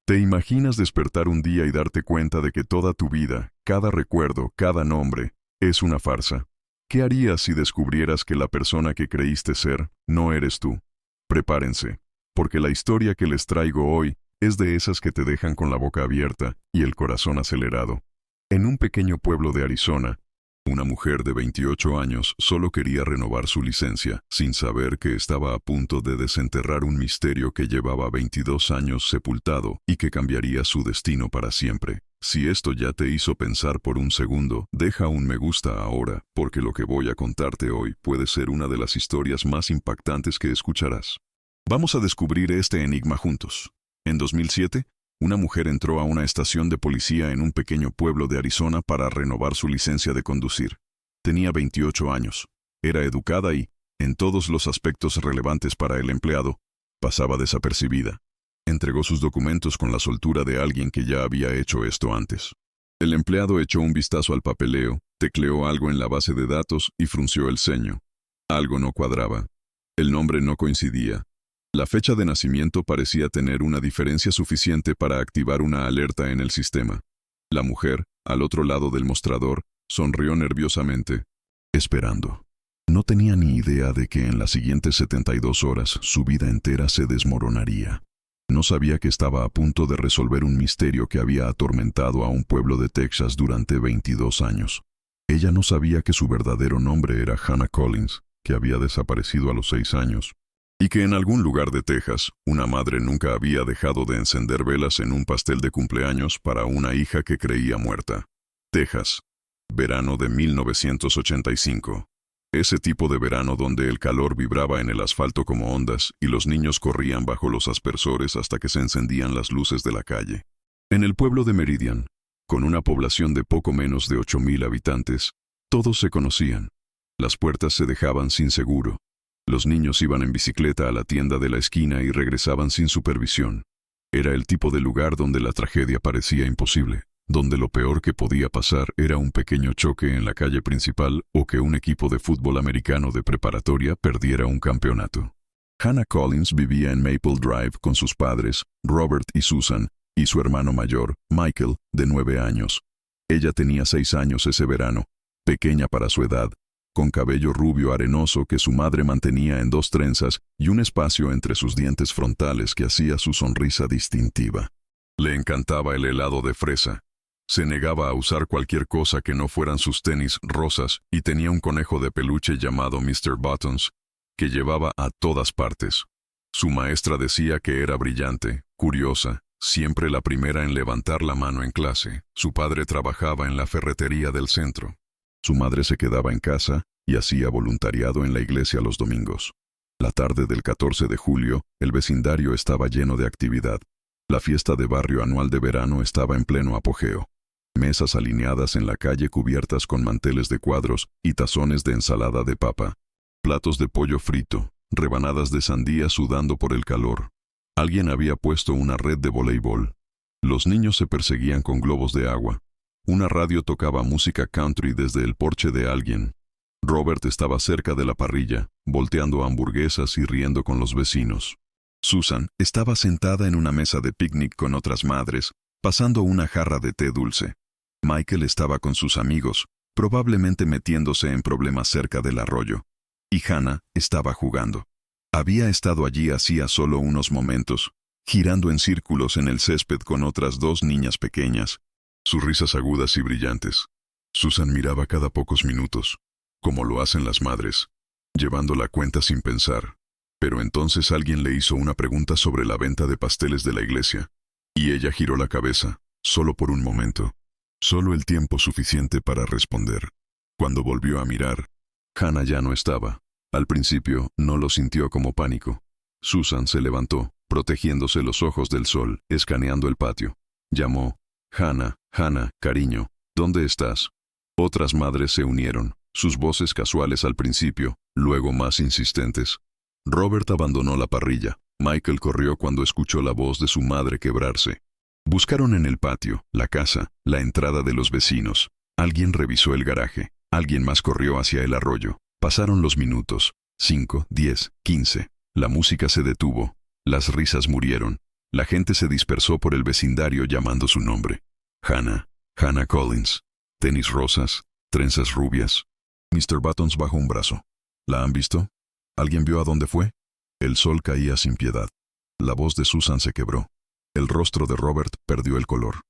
¿Te imaginas despertar un día y darte cuenta de que toda tu vida, cada recuerdo, cada nombre, es una farsa? ¿Qué harías si descubrieras que la persona que creíste ser no eres tú? Prepárense, porque la historia que les traigo hoy es de esas que te dejan con la boca abierta y el corazón acelerado. En un pequeño pueblo de Arizona, una mujer de 28 años solo quería renovar su licencia, sin saber que estaba a punto de desenterrar un misterio que llevaba 22 años sepultado y que cambiaría su destino para siempre. Si esto ya te hizo pensar por un segundo, deja un me gusta ahora, porque lo que voy a contarte hoy puede ser una de las historias más impactantes que escucharás. Vamos a descubrir este enigma juntos. En 2007, una mujer entró a una estación de policía en un pequeño pueblo de Arizona para renovar su licencia de conducir. Tenía 28 años, era educada y, en todos los aspectos relevantes para el empleado, pasaba desapercibida. Entregó sus documentos con la soltura de alguien que ya había hecho esto antes. El empleado echó un vistazo al papeleo, tecleó algo en la base de datos y frunció el ceño. Algo no cuadraba. El nombre no coincidía. La fecha de nacimiento parecía tener una diferencia suficiente para activar una alerta en el sistema. La mujer, al otro lado del mostrador, sonrió nerviosamente, esperando. No tenía ni idea de que en las siguientes 72 horas su vida entera se desmoronaría. No sabía que estaba a punto de resolver un misterio que había atormentado a un pueblo de Texas durante 22 años. Ella no sabía que su verdadero nombre era Hannah Collins, que había desaparecido a los 6 años. Y que en algún lugar de Texas, una madre nunca había dejado de encender velas en un pastel de cumpleaños para una hija que creía muerta. Texas, verano de 1985. Ese tipo de verano donde el calor vibraba en el asfalto como ondas y los niños corrían bajo los aspersores hasta que se encendían las luces de la calle. En el pueblo de Meridian, con una población de poco menos de 8,000 habitantes, todos se conocían. Las puertas se dejaban sin seguro. Los niños iban en bicicleta a la tienda de la esquina y regresaban sin supervisión. Era el tipo de lugar donde la tragedia parecía imposible, donde lo peor que podía pasar era un pequeño choque en la calle principal o que un equipo de fútbol americano de preparatoria perdiera un campeonato. Hannah Collins vivía en Maple Drive con sus padres, Robert y Susan, y su hermano mayor, Michael, de 9 años. Ella tenía 6 años ese verano, pequeña para su edad, con cabello rubio arenoso que su madre mantenía en 2 trenzas y un espacio entre sus dientes frontales que hacía su sonrisa distintiva. Le encantaba el helado de fresa. Se negaba a usar cualquier cosa que no fueran sus tenis rosas y tenía un conejo de peluche llamado Mr. Buttons, que llevaba a todas partes. Su maestra decía que era brillante, curiosa, siempre la primera en levantar la mano en clase. Su padre trabajaba en la ferretería del centro. Su madre se quedaba en casa y hacía voluntariado en la iglesia los domingos. La tarde del 14 de julio, el vecindario estaba lleno de actividad. La fiesta de barrio anual de verano estaba en pleno apogeo. Mesas alineadas en la calle cubiertas con manteles de cuadros y tazones de ensalada de papa. Platos de pollo frito, rebanadas de sandía sudando por el calor. Alguien había puesto una red de voleibol. Los niños se perseguían con globos de agua. Una radio tocaba música country desde el porche de alguien. Robert estaba cerca de la parrilla, volteando hamburguesas y riendo con los vecinos. Susan estaba sentada en una mesa de picnic con otras madres, pasando una jarra de té dulce. Michael estaba con sus amigos, probablemente metiéndose en problemas cerca del arroyo. Y Hannah estaba jugando. Había estado allí hacía solo unos momentos, girando en círculos en el césped con otras 2 niñas pequeñas. Sus risas agudas y brillantes. Susan miraba cada pocos minutos, como lo hacen las madres, llevando la cuenta sin pensar. Pero entonces alguien le hizo una pregunta sobre la venta de pasteles de la iglesia, y ella giró la cabeza, solo por un momento. Solo el tiempo suficiente para responder. Cuando volvió a mirar, Hannah ya no estaba. Al principio no lo sintió como pánico. Susan se levantó, protegiéndose los ojos del sol, escaneando el patio. Llamó: Hannah, Hannah, cariño, ¿dónde estás? Otras madres se unieron, sus voces casuales al principio, luego más insistentes. Robert abandonó la parrilla. Michael corrió cuando escuchó la voz de su madre quebrarse. Buscaron en el patio, la casa, la entrada de los vecinos. Alguien revisó el garaje. Alguien más corrió hacia el arroyo. Pasaron los minutos. 5, 10, 15. La música se detuvo. Las risas murieron. La gente se dispersó por el vecindario llamando su nombre. Hannah Collins. Tenis rosas, trenzas rubias. Mr. Buttons bajo un brazo. ¿La han visto? ¿Alguien vio a dónde fue? El sol caía sin piedad. La voz de Susan se quebró. El rostro de Robert perdió el color.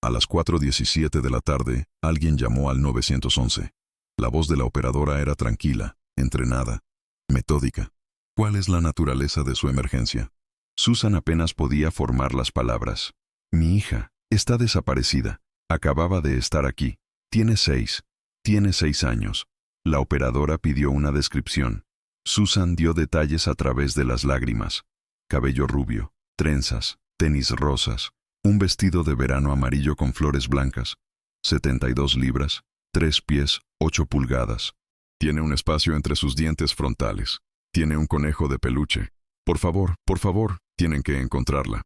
A las 4:17 de la tarde, alguien llamó al 911. La voz de la operadora era tranquila, entrenada, metódica. ¿Cuál es la naturaleza de su emergencia? Susan apenas podía formar las palabras. Mi hija está desaparecida. Acababa de estar aquí. Tiene 6 años. La operadora pidió una descripción. Susan dio detalles a través de las lágrimas. Cabello rubio, trenzas, tenis rosas, un vestido de verano amarillo con flores blancas, 72 libras, 3 pies, 8 pulgadas. Tiene un espacio entre sus dientes frontales. Tiene un conejo de peluche. Por favor, tienen que encontrarla.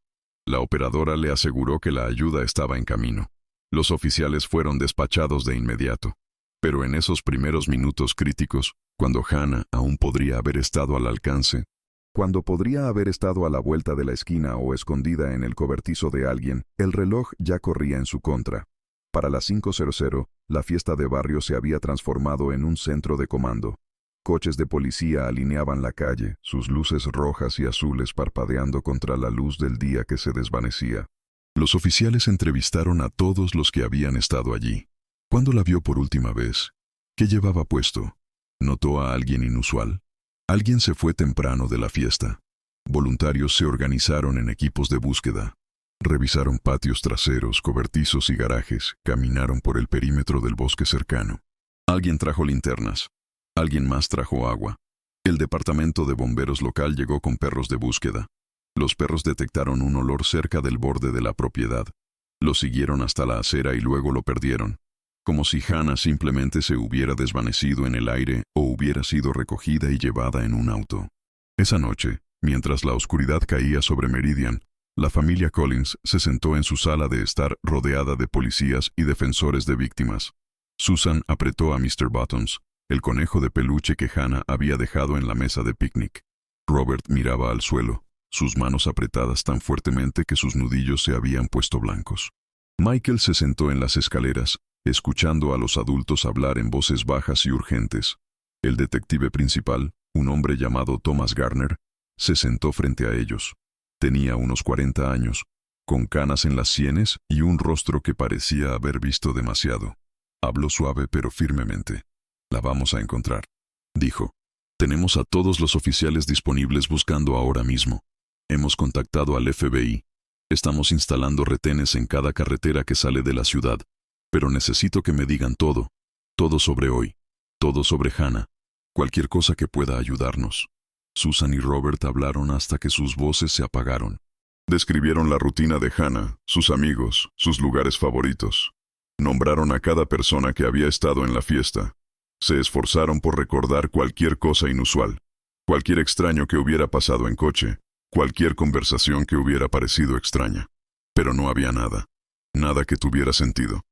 La operadora le aseguró que la ayuda estaba en camino. Los oficiales fueron despachados de inmediato. Pero en esos primeros minutos críticos, cuando Hannah aún podría haber estado al alcance, cuando podría haber estado a la vuelta de la esquina o escondida en el cobertizo de alguien, el reloj ya corría en su contra. Para las 5:00, la fiesta de barrio se había transformado en un centro de comando. Coches de policía alineaban la calle, sus luces rojas y azules parpadeando contra la luz del día que se desvanecía. Los oficiales entrevistaron a todos los que habían estado allí. ¿Cuándo la vio por última vez? ¿Qué llevaba puesto? ¿Notó a alguien inusual? Alguien se fue temprano de la fiesta. Voluntarios se organizaron en equipos de búsqueda. Revisaron patios traseros, cobertizos y garajes, caminaron por el perímetro del bosque cercano. Alguien trajo linternas. Alguien más trajo agua. El departamento de bomberos local llegó con perros de búsqueda. Los perros detectaron un olor cerca del borde de la propiedad. Lo siguieron hasta la acera y luego lo perdieron. Como si Hannah simplemente se hubiera desvanecido en el aire o hubiera sido recogida y llevada en un auto. Esa noche, mientras la oscuridad caía sobre Meridian, la familia Collins se sentó en su sala de estar rodeada de policías y defensores de víctimas. Susan apretó a Mr. Buttons, el conejo de peluche que Hannah había dejado en la mesa de picnic. Robert miraba al suelo, sus manos apretadas tan fuertemente que sus nudillos se habían puesto blancos. Michael se sentó en las escaleras, escuchando a los adultos hablar en voces bajas y urgentes. El detective principal, un hombre llamado Thomas Garner, se sentó frente a ellos. Tenía unos 40 años, con canas en las sienes y un rostro que parecía haber visto demasiado. Habló suave pero firmemente. La vamos a encontrar, dijo. Tenemos a todos los oficiales disponibles buscando ahora mismo. Hemos contactado al FBI. Estamos instalando retenes en cada carretera que sale de la ciudad. Pero necesito que me digan todo sobre hoy, todo sobre Hannah, cualquier cosa que pueda ayudarnos. Susan y Robert hablaron hasta que sus voces se apagaron. Describieron la rutina de Hannah, sus amigos, sus lugares favoritos. Nombraron a cada persona que había estado en la fiesta. Se esforzaron por recordar cualquier cosa inusual, cualquier extraño que hubiera pasado en coche, cualquier conversación que hubiera parecido extraña. Pero no había nada, nada que tuviera sentido.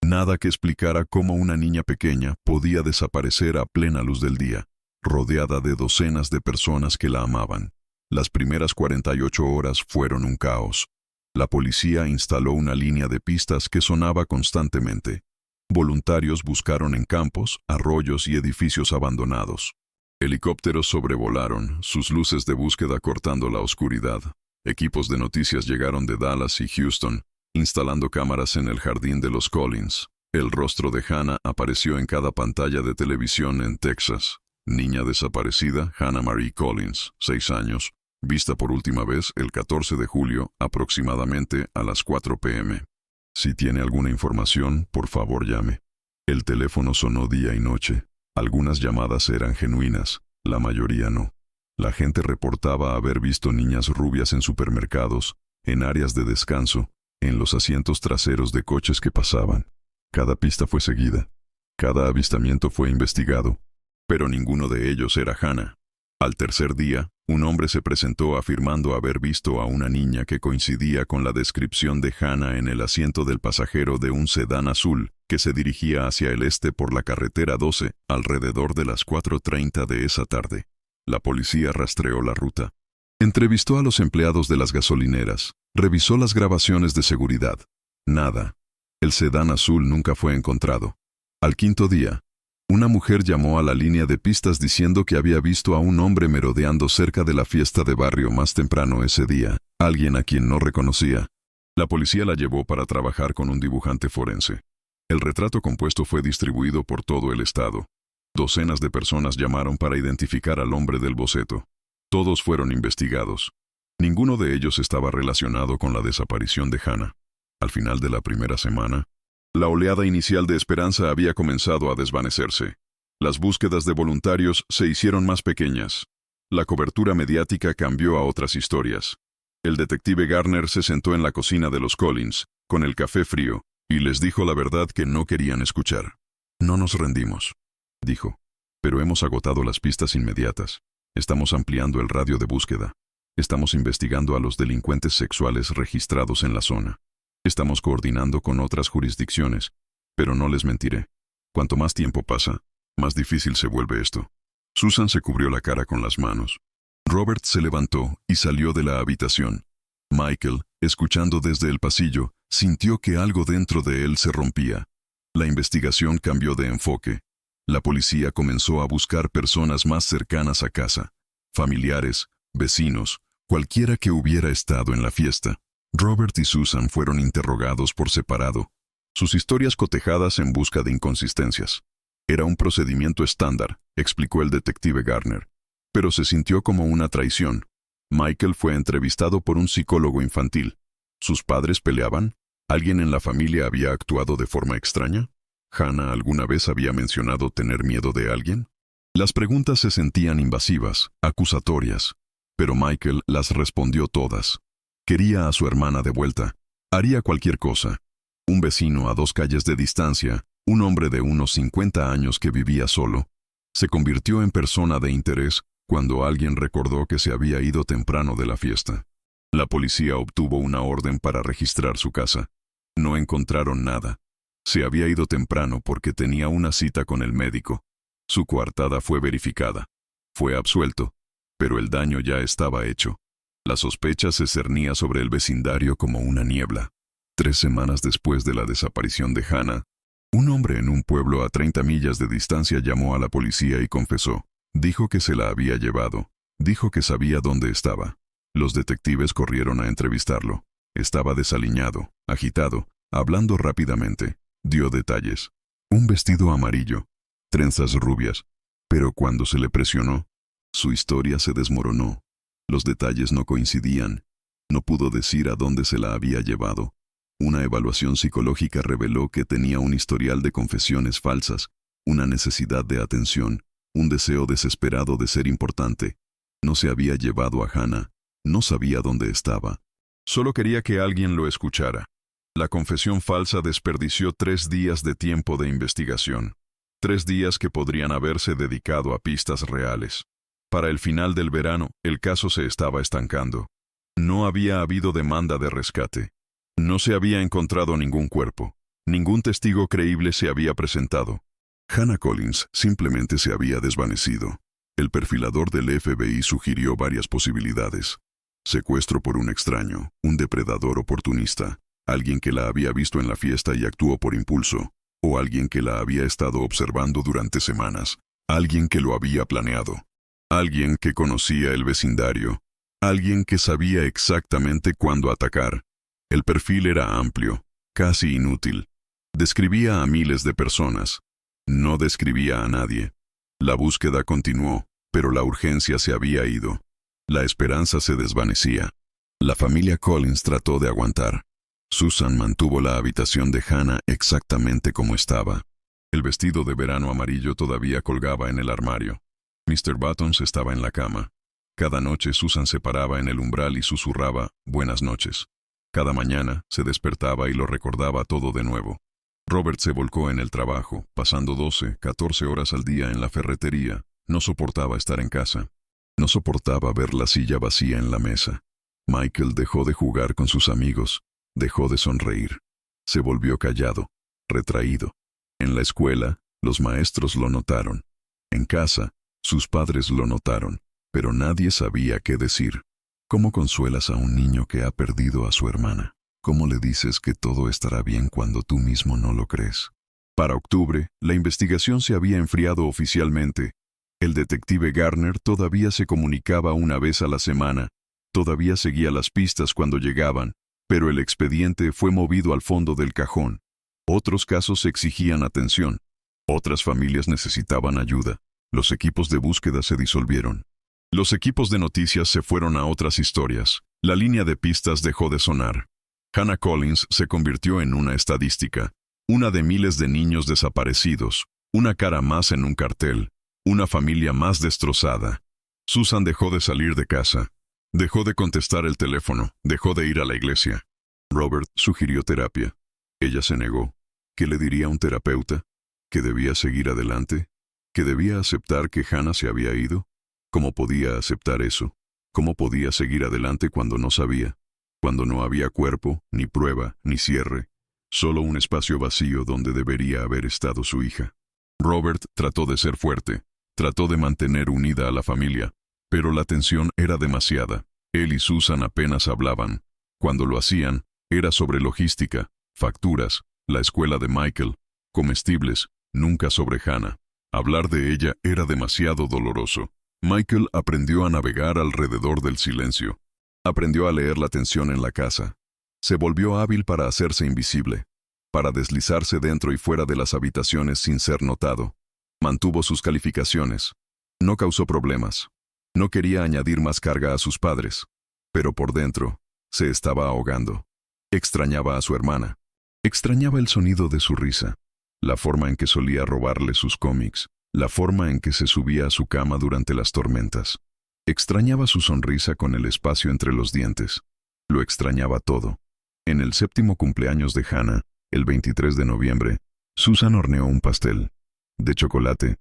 Nada que explicara cómo una niña pequeña podía desaparecer a plena luz del día, rodeada de docenas de personas que la amaban. Las primeras 48 horas fueron un caos. La policía instaló una línea de pistas que sonaba constantemente. Voluntarios buscaron en campos, arroyos y edificios abandonados. Helicópteros sobrevolaron, sus luces de búsqueda cortando la oscuridad. Equipos de noticias llegaron de Dallas y Houston, instalando cámaras en el jardín de los Collins. El rostro de Hannah apareció en cada pantalla de televisión en Texas. Niña desaparecida, Hannah Marie Collins, 6 años, vista por última vez el 14 de julio, aproximadamente a las 4 p.m. Si tiene alguna información, por favor llame. El teléfono sonó día y noche. Algunas llamadas eran genuinas, la mayoría no. La gente reportaba haber visto niñas rubias en supermercados, en áreas de descanso, en los asientos traseros de coches que pasaban. Cada pista fue seguida. Cada avistamiento fue investigado. Pero ninguno de ellos era Hannah. Al tercer día, un hombre se presentó afirmando haber visto a una niña que coincidía con la descripción de Hannah en el asiento del pasajero de un sedán azul que se dirigía hacia el este por la carretera 12 alrededor de las 4:30 de esa tarde. La policía rastreó la ruta. Entrevistó a los empleados de las gasolineras, revisó las grabaciones de seguridad. Nada. El sedán azul nunca fue encontrado. Al quinto día, una mujer llamó a la línea de pistas diciendo que había visto a un hombre merodeando cerca de la fiesta de barrio más temprano ese día, alguien a quien no reconocía. La policía la llevó para trabajar con un dibujante forense. El retrato compuesto fue distribuido por todo el estado. Docenas de personas llamaron para identificar al hombre del boceto. Todos fueron investigados. Ninguno de ellos estaba relacionado con la desaparición de Hannah. Al final de la primera semana, la oleada inicial de esperanza había comenzado a desvanecerse. Las búsquedas de voluntarios se hicieron más pequeñas. La cobertura mediática cambió a otras historias. El detective Garner se sentó en la cocina de los Collins, con el café frío, y les dijo la verdad que no querían escuchar. «No nos rendimos», dijo. «Pero hemos agotado las pistas inmediatas. Estamos ampliando el radio de búsqueda. Estamos investigando a los delincuentes sexuales registrados en la zona. Estamos coordinando con otras jurisdicciones, pero no les mentiré. Cuanto más tiempo pasa, más difícil se vuelve esto». Susan se cubrió la cara con las manos. Robert se levantó y salió de la habitación. Michael, escuchando desde el pasillo, sintió que algo dentro de él se rompía. La investigación cambió de enfoque. La policía comenzó a buscar personas más cercanas a casa, familiares, vecinos, cualquiera que hubiera estado en la fiesta. Robert y Susan fueron interrogados por separado, sus historias cotejadas en busca de inconsistencias. Era un procedimiento estándar, explicó el detective Garner, pero se sintió como una traición. Michael fue entrevistado por un psicólogo infantil. ¿Sus padres peleaban? ¿Alguien en la familia había actuado de forma extraña? ¿Hannah alguna vez había mencionado tener miedo de alguien? Las preguntas se sentían invasivas, acusatorias, pero Michael las respondió todas. Quería a su hermana de vuelta. Haría cualquier cosa. Un vecino a 2 calles de distancia, un hombre de unos 50 años que vivía solo, se convirtió en persona de interés cuando alguien recordó que se había ido temprano de la fiesta. La policía obtuvo una orden para registrar su casa. No encontraron nada. Se había ido temprano porque tenía una cita con el médico. Su coartada fue verificada. Fue absuelto, pero el daño ya estaba hecho. La sospecha se cernía sobre el vecindario como una niebla. 3 semanas después de la desaparición de Hannah, un hombre en un pueblo a 30 millas de distancia llamó a la policía y confesó. Dijo que se la había llevado. Dijo que sabía dónde estaba. Los detectives corrieron a entrevistarlo. Estaba desaliñado, agitado, hablando rápidamente. Dio detalles. Un vestido amarillo, trenzas rubias. Pero cuando se le presionó, su historia se desmoronó. Los detalles no coincidían. No pudo decir a dónde se la había llevado. Una evaluación psicológica reveló que tenía un historial de confesiones falsas, una necesidad de atención, un deseo desesperado de ser importante. No se había llevado a Hannah. No sabía dónde estaba. Solo quería que alguien lo escuchara. La confesión falsa desperdició 3 días de tiempo de investigación. 3 días que podrían haberse dedicado a pistas reales. Para el final del verano, el caso se estaba estancando. No había habido demanda de rescate. No se había encontrado ningún cuerpo. Ningún testigo creíble se había presentado. Hannah Collins simplemente se había desvanecido. El perfilador del FBI sugirió varias posibilidades. Secuestro por un extraño, un depredador oportunista, alguien que la había visto en la fiesta y actuó por impulso, o alguien que la había estado observando durante semanas, alguien que lo había planeado, alguien que conocía el vecindario, alguien que sabía exactamente cuándo atacar. El perfil era amplio, casi inútil. Describía a miles de personas. No describía a nadie. La búsqueda continuó, pero la urgencia se había ido. La esperanza se desvanecía. La familia Collins trató de aguantar. Susan mantuvo la habitación de Hannah exactamente como estaba. El vestido de verano amarillo todavía colgaba en el armario. Mr. Buttons estaba en la cama. Cada noche Susan se paraba en el umbral y susurraba «Buenas noches». Cada mañana se despertaba y lo recordaba todo de nuevo. Robert se volcó en el trabajo, pasando 12, 14 horas al día en la ferretería. No soportaba estar en casa. No soportaba ver la silla vacía en la mesa. Michael dejó de jugar con sus amigos. Dejó de sonreír. Se volvió callado, retraído. En la escuela, los maestros lo notaron. En casa, sus padres lo notaron, pero nadie sabía qué decir. ¿Cómo consuelas a un niño que ha perdido a su hermana? ¿Cómo le dices que todo estará bien cuando tú mismo no lo crees? Para octubre, la investigación se había enfriado oficialmente. El detective Garner todavía se comunicaba una vez a la semana, todavía seguía las pistas cuando llegaban, pero el expediente fue movido al fondo del cajón. Otros casos exigían atención. Otras familias necesitaban ayuda. Los equipos de búsqueda se disolvieron. Los equipos de noticias se fueron a otras historias. La línea de pistas dejó de sonar. Hannah Collins se convirtió en una estadística, una de miles de niños desaparecidos, una cara más en un cartel, una familia más destrozada. Susan dejó de salir de casa. Dejó de contestar el teléfono, dejó de ir a la iglesia. Robert sugirió terapia. Ella se negó. ¿Qué le diría un terapeuta? ¿Que debía seguir adelante? ¿Que debía aceptar que Hannah se había ido? ¿Cómo podía aceptar eso? ¿Cómo podía seguir adelante cuando no sabía? Cuando no había cuerpo, ni prueba, ni cierre. Solo un espacio vacío donde debería haber estado su hija. Robert trató de ser fuerte, trató de mantener unida a la familia, pero la tensión era demasiada. Él y Susan apenas hablaban. Cuando lo hacían, era sobre logística, facturas, la escuela de Michael, comestibles, nunca sobre Hannah. Hablar de ella era demasiado doloroso. Michael aprendió a navegar alrededor del silencio. Aprendió a leer la tensión en la casa. Se volvió hábil para hacerse invisible, para deslizarse dentro y fuera de las habitaciones sin ser notado. Mantuvo sus calificaciones. No causó problemas. No quería añadir más carga a sus padres. Pero por dentro, se estaba ahogando. Extrañaba a su hermana. Extrañaba el sonido de su risa, la forma en que solía robarle sus cómics, la forma en que se subía a su cama durante las tormentas. Extrañaba su sonrisa con el espacio entre los dientes. Lo extrañaba todo. En el 7º cumpleaños de Hannah, el 23 de noviembre, Susan horneó un pastel de chocolate,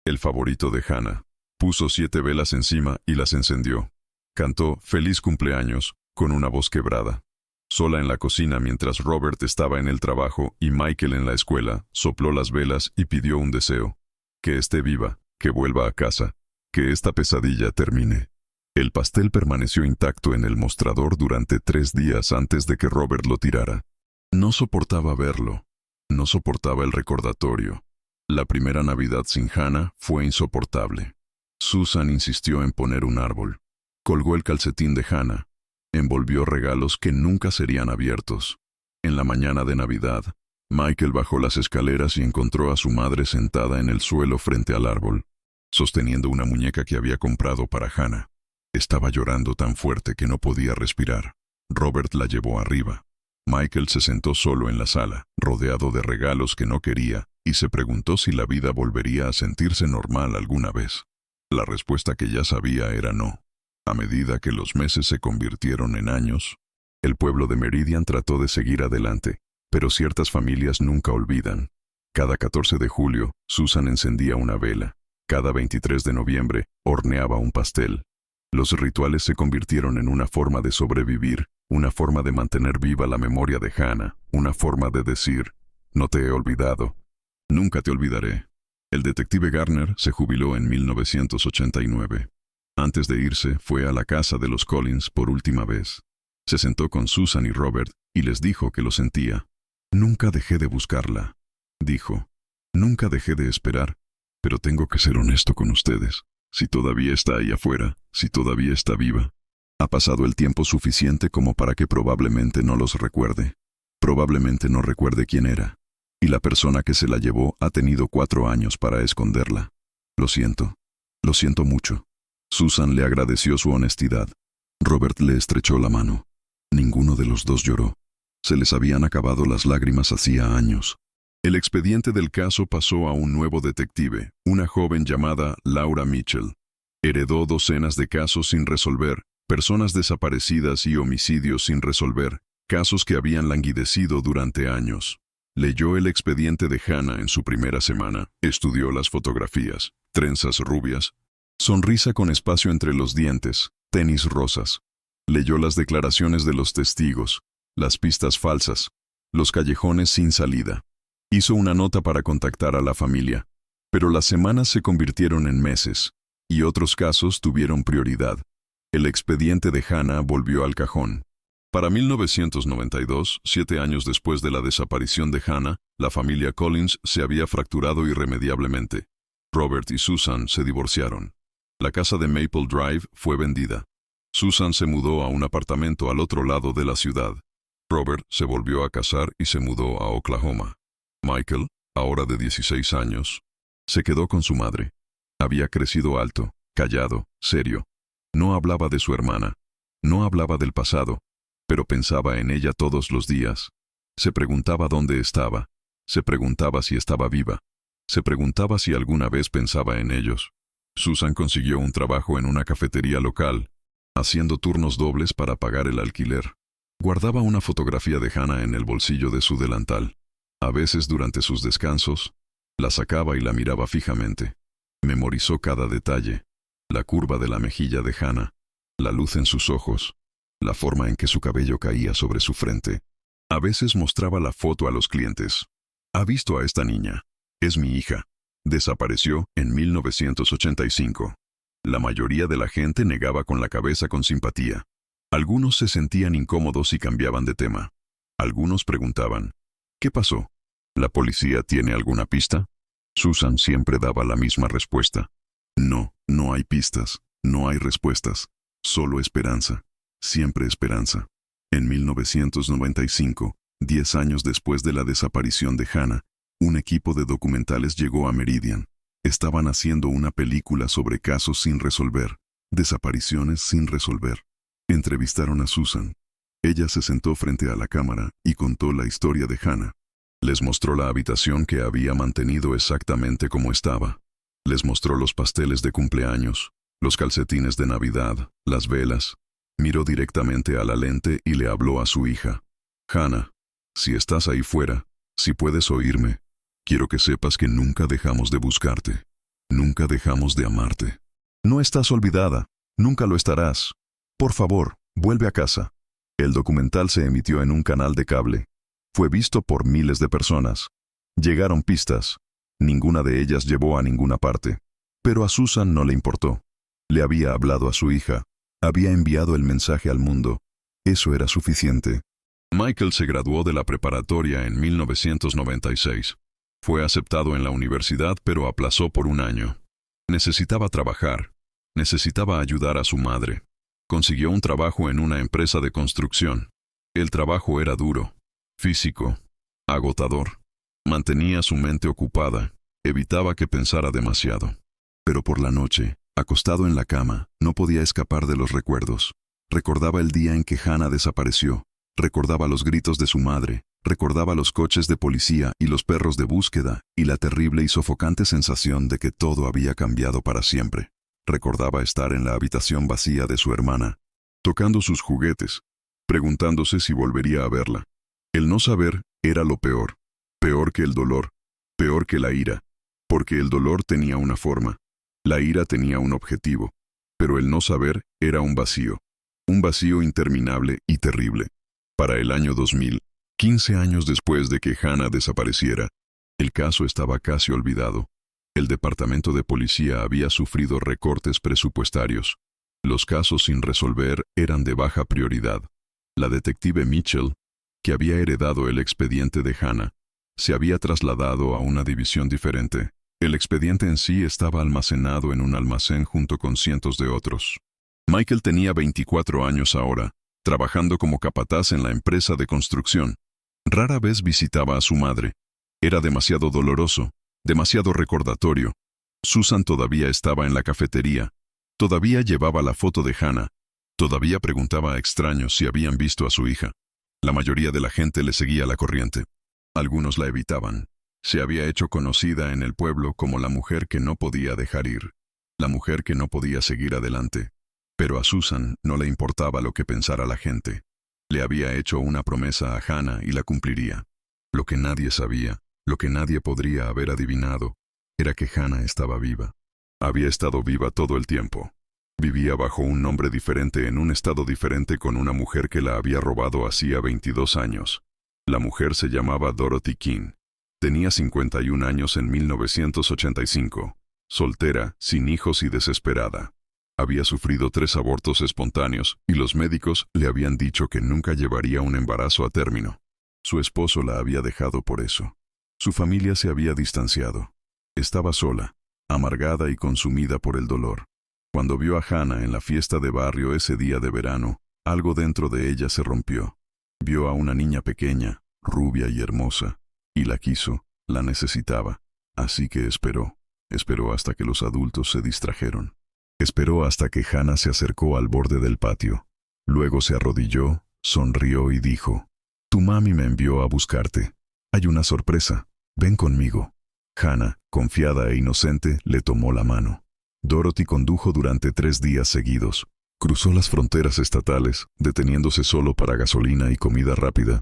el favorito de Hannah. Puso 7 velas encima y las encendió. Cantó «Feliz cumpleaños» con una voz quebrada. Sola en la cocina mientras Robert estaba en el trabajo y Michael en la escuela, sopló las velas y pidió un deseo. Que esté viva, que vuelva a casa, que esta pesadilla termine. El pastel permaneció intacto en el mostrador durante 3 días antes de que Robert lo tirara. No soportaba verlo. No soportaba el recordatorio. La primera Navidad sin Hannah fue insoportable. Susan insistió en poner un árbol. Colgó el calcetín de Hannah. Envolvió regalos que nunca serían abiertos. En la mañana de Navidad, Michael bajó las escaleras y encontró a su madre sentada en el suelo frente al árbol, sosteniendo una muñeca que había comprado para Hannah. Estaba llorando tan fuerte que no podía respirar. Robert la llevó arriba. Michael se sentó solo en la sala, rodeado de regalos que no quería, y se preguntó si la vida volvería a sentirse normal alguna vez. La respuesta que ya sabía era no. A medida que los meses se convirtieron en años, el pueblo de Meridian trató de seguir adelante, pero ciertas familias nunca olvidan. Cada 14 de julio, Susan encendía una vela. Cada 23 de noviembre, horneaba un pastel. Los rituales se convirtieron en una forma de sobrevivir, una forma de mantener viva la memoria de Hannah, una forma de decir, no te he olvidado, nunca te olvidaré. El detective Garner se jubiló en 1989. Antes de irse, fue a la casa de los Collins por última vez. Se sentó con Susan y Robert y les dijo que lo sentía. Nunca dejé de buscarla, dijo. Nunca dejé de esperar, pero tengo que ser honesto con ustedes. Si todavía está ahí afuera, si todavía está viva. Ha pasado el tiempo suficiente como para que probablemente no los recuerde. Probablemente no recuerde quién era. Y la persona que se la llevó ha tenido 4 años para esconderla. Lo siento mucho. Susan le agradeció su honestidad. Robert le estrechó la mano. Ninguno de los dos lloró. Se les habían acabado las lágrimas hacía años. El expediente del caso pasó a un nuevo detective, una joven llamada Laura Mitchell. Heredó docenas de casos sin resolver, personas desaparecidas y homicidios sin resolver, casos que habían languidecido durante años. Leyó el expediente de Hannah en su primera semana, estudió las fotografías, trenzas rubias, sonrisa con espacio entre los dientes, tenis rosas. Leyó las declaraciones de los testigos, las pistas falsas, los callejones sin salida. Hizo una nota para contactar a la familia, pero las semanas se convirtieron en meses, y otros casos tuvieron prioridad. El expediente de Hannah volvió al cajón. Para 1992, 7 años después de la desaparición de Hannah, la familia Collins se había fracturado irremediablemente. Robert y Susan se divorciaron. La casa de Maple Drive fue vendida. Susan se mudó a un apartamento al otro lado de la ciudad. Robert se volvió a casar y se mudó a Oklahoma. Michael, ahora de 16 años, se quedó con su madre. Había crecido alto, callado, serio. No hablaba de su hermana. No hablaba del pasado, pero pensaba en ella todos los días. Se preguntaba dónde estaba. Se preguntaba si estaba viva. Se preguntaba si alguna vez pensaba en ellos. Susan consiguió un trabajo en una cafetería local, haciendo turnos dobles para pagar el alquiler. Guardaba una fotografía de Hannah en el bolsillo de su delantal. A veces durante sus descansos, la sacaba y la miraba fijamente. Memorizó cada detalle, la curva de la mejilla de Hannah, la luz en sus ojos, la forma en que su cabello caía sobre su frente. A veces mostraba la foto a los clientes. ¿Ha visto a esta niña? Es mi hija. Desapareció en 1985. La mayoría de la gente negaba con la cabeza con simpatía. Algunos se sentían incómodos y cambiaban de tema. Algunos preguntaban, ¿qué pasó? ¿La policía tiene alguna pista? Susan siempre daba la misma respuesta. No, no hay pistas, no hay respuestas, solo esperanza, siempre esperanza. En 1995, 10 años después de la desaparición de Hannah, un equipo de documentales llegó a Meridian. Estaban haciendo una película sobre casos sin resolver, desapariciones sin resolver. Entrevistaron a Susan. Ella se sentó frente a la cámara y contó la historia de Hannah. Les mostró la habitación que había mantenido exactamente como estaba. Les mostró los pasteles de cumpleaños, los calcetines de Navidad, las velas. Miró directamente a la lente y le habló a su hija. Hannah, si estás ahí fuera, si puedes oírme, quiero que sepas que nunca dejamos de buscarte. Nunca dejamos de amarte. No estás olvidada, nunca lo estarás. Por favor, vuelve a casa. El documental se emitió en un canal de cable. Fue visto por miles de personas. Llegaron pistas. Ninguna de ellas llevó a ninguna parte. Pero a Susan no le importó. Le había hablado a su hija. Había enviado el mensaje al mundo. Eso era suficiente. Michael se graduó de la preparatoria en 1996. Fue aceptado en la universidad, pero aplazó por un año. Necesitaba trabajar. Necesitaba ayudar a su madre. Consiguió un trabajo en una empresa de construcción. El trabajo era duro, físico, agotador. Mantenía su mente ocupada, evitaba que pensara demasiado. Pero por la noche, acostado en la cama, no podía escapar de los recuerdos. Recordaba el día en que Hannah desapareció. Recordaba los gritos de su madre. Recordaba los coches de policía y los perros de búsqueda, y la terrible y sofocante sensación de que todo había cambiado para siempre. Recordaba estar en la habitación vacía de su hermana, tocando sus juguetes, preguntándose si volvería a verla. El no saber era lo peor, peor que el dolor, peor que la ira, porque el dolor tenía una forma, la ira tenía un objetivo, pero el no saber era un vacío interminable y terrible. Para el año 2000, 15 años después de que Hannah desapareciera, el caso estaba casi olvidado. El departamento de policía había sufrido recortes presupuestarios. Los casos sin resolver eran de baja prioridad. La detective Mitchell, que había heredado el expediente de Hannah, se había trasladado a una división diferente. El expediente en sí estaba almacenado en un almacén junto con cientos de otros. Michael tenía 24 años ahora, trabajando como capataz en la empresa de construcción. Rara vez visitaba a su madre. Era demasiado doloroso. Demasiado recordatorio. Susan todavía estaba en la cafetería. Todavía llevaba la foto de Hannah. Todavía preguntaba a extraños si habían visto a su hija. La mayoría de la gente le seguía la corriente. Algunos la evitaban. Se había hecho conocida en el pueblo como la mujer que no podía dejar ir. La mujer que no podía seguir adelante. Pero a Susan no le importaba lo que pensara la gente. Le había hecho una promesa a Hannah y la cumpliría. Lo que nadie sabía, lo que nadie podría haber adivinado, era que Hannah estaba viva. Había estado viva todo el tiempo. Vivía bajo un nombre diferente en un estado diferente con una mujer que la había robado hacía 22 años. La mujer se llamaba Dorothy King. Tenía 51 años en 1985. Soltera, sin hijos y desesperada. Había sufrido 3 abortos espontáneos y los médicos le habían dicho que nunca llevaría un embarazo a término. Su esposo la había dejado por eso. Su familia se había distanciado. Estaba sola, amargada y consumida por el dolor. Cuando vio a Hannah en la fiesta de barrio ese día de verano, algo dentro de ella se rompió. Vio a una niña pequeña, rubia y hermosa, y la quiso, la necesitaba. Así que esperó hasta que los adultos se distrajeron. Esperó hasta que Hannah se acercó al borde del patio. Luego se arrodilló, sonrió y dijo: «Tu mami me envió a buscarte. Hay una sorpresa. Ven conmigo». Hannah, confiada e inocente, le tomó la mano. Dorothy condujo durante 3 días seguidos. Cruzó las fronteras estatales, deteniéndose solo para gasolina y comida rápida.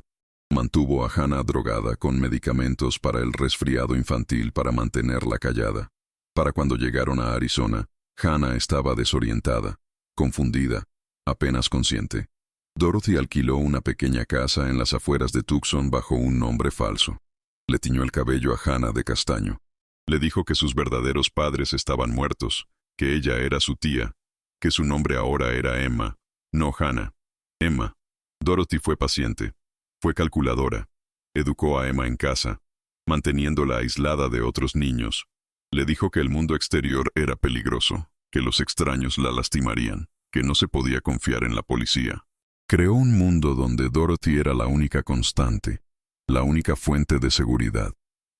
Mantuvo a Hannah drogada con medicamentos para el resfriado infantil para mantenerla callada. Para cuando llegaron a Arizona, Hannah estaba desorientada, confundida, apenas consciente. Dorothy alquiló una pequeña casa en las afueras de Tucson bajo un nombre falso. Le tiñó el cabello a Hannah de castaño. Le dijo que sus verdaderos padres estaban muertos, que ella era su tía, que su nombre ahora era Emma, no Hannah. Emma. Dorothy fue paciente, fue calculadora. Educó a Emma en casa, manteniéndola aislada de otros niños. Le dijo que el mundo exterior era peligroso, que los extraños la lastimarían, que no se podía confiar en la policía. Creó un mundo donde Dorothy era la única constante, la única fuente de seguridad.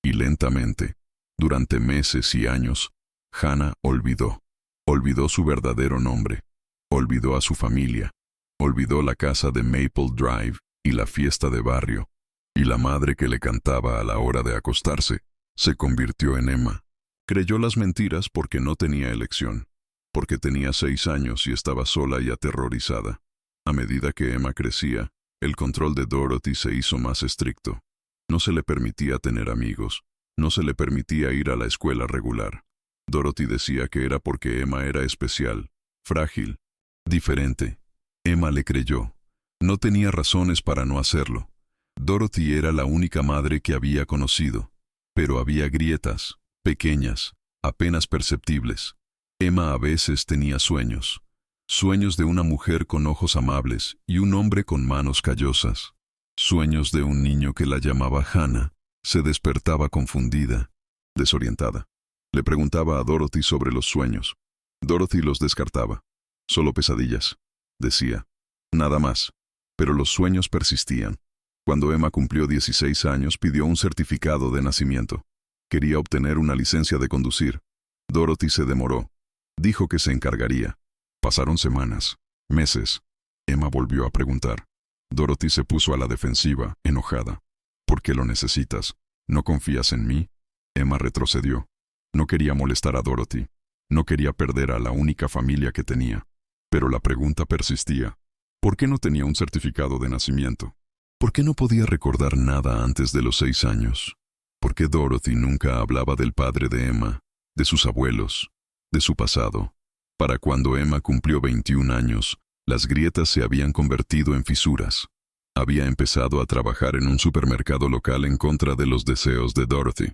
Y lentamente, durante meses y años, Hannah olvidó. Olvidó su verdadero nombre. Olvidó a su familia. Olvidó la casa de Maple Drive y la fiesta de barrio. Y la madre que le cantaba a la hora de acostarse se convirtió en Emma. Creyó las mentiras porque no tenía elección, porque tenía 6 años y estaba sola y aterrorizada. A medida que Emma crecía, el control de Dorothy se hizo más estricto. No se le permitía tener amigos, no se le permitía ir a la escuela regular. Dorothy decía que era porque Emma era especial, frágil, diferente. Emma le creyó. No tenía razones para no hacerlo. Dorothy era la única madre que había conocido, pero había grietas, pequeñas, apenas perceptibles. Emma a veces tenía sueños. Sueños de una mujer con ojos amables y un hombre con manos callosas. Sueños de un niño que la llamaba Hannah. Se despertaba confundida, desorientada. Le preguntaba a Dorothy sobre los sueños. Dorothy los descartaba. Solo pesadillas, decía. Nada más. Pero los sueños persistían. Cuando Emma cumplió 16 años, pidió un certificado de nacimiento. Quería obtener una licencia de conducir. Dorothy se demoró. Dijo que se encargaría. Pasaron semanas, meses. Emma volvió a preguntar. Dorothy se puso a la defensiva, enojada. ¿Por qué lo necesitas? ¿No confías en mí? Emma retrocedió. No quería molestar a Dorothy. No quería perder a la única familia que tenía. Pero la pregunta persistía. ¿Por qué no tenía un certificado de nacimiento? ¿Por qué no podía recordar nada antes de los 6 años? ¿Por qué Dorothy nunca hablaba del padre de Emma, de sus abuelos, de su pasado? Para cuando Emma cumplió 21 años, las grietas se habían convertido en fisuras. Había empezado a trabajar en un supermercado local en contra de los deseos de Dorothy.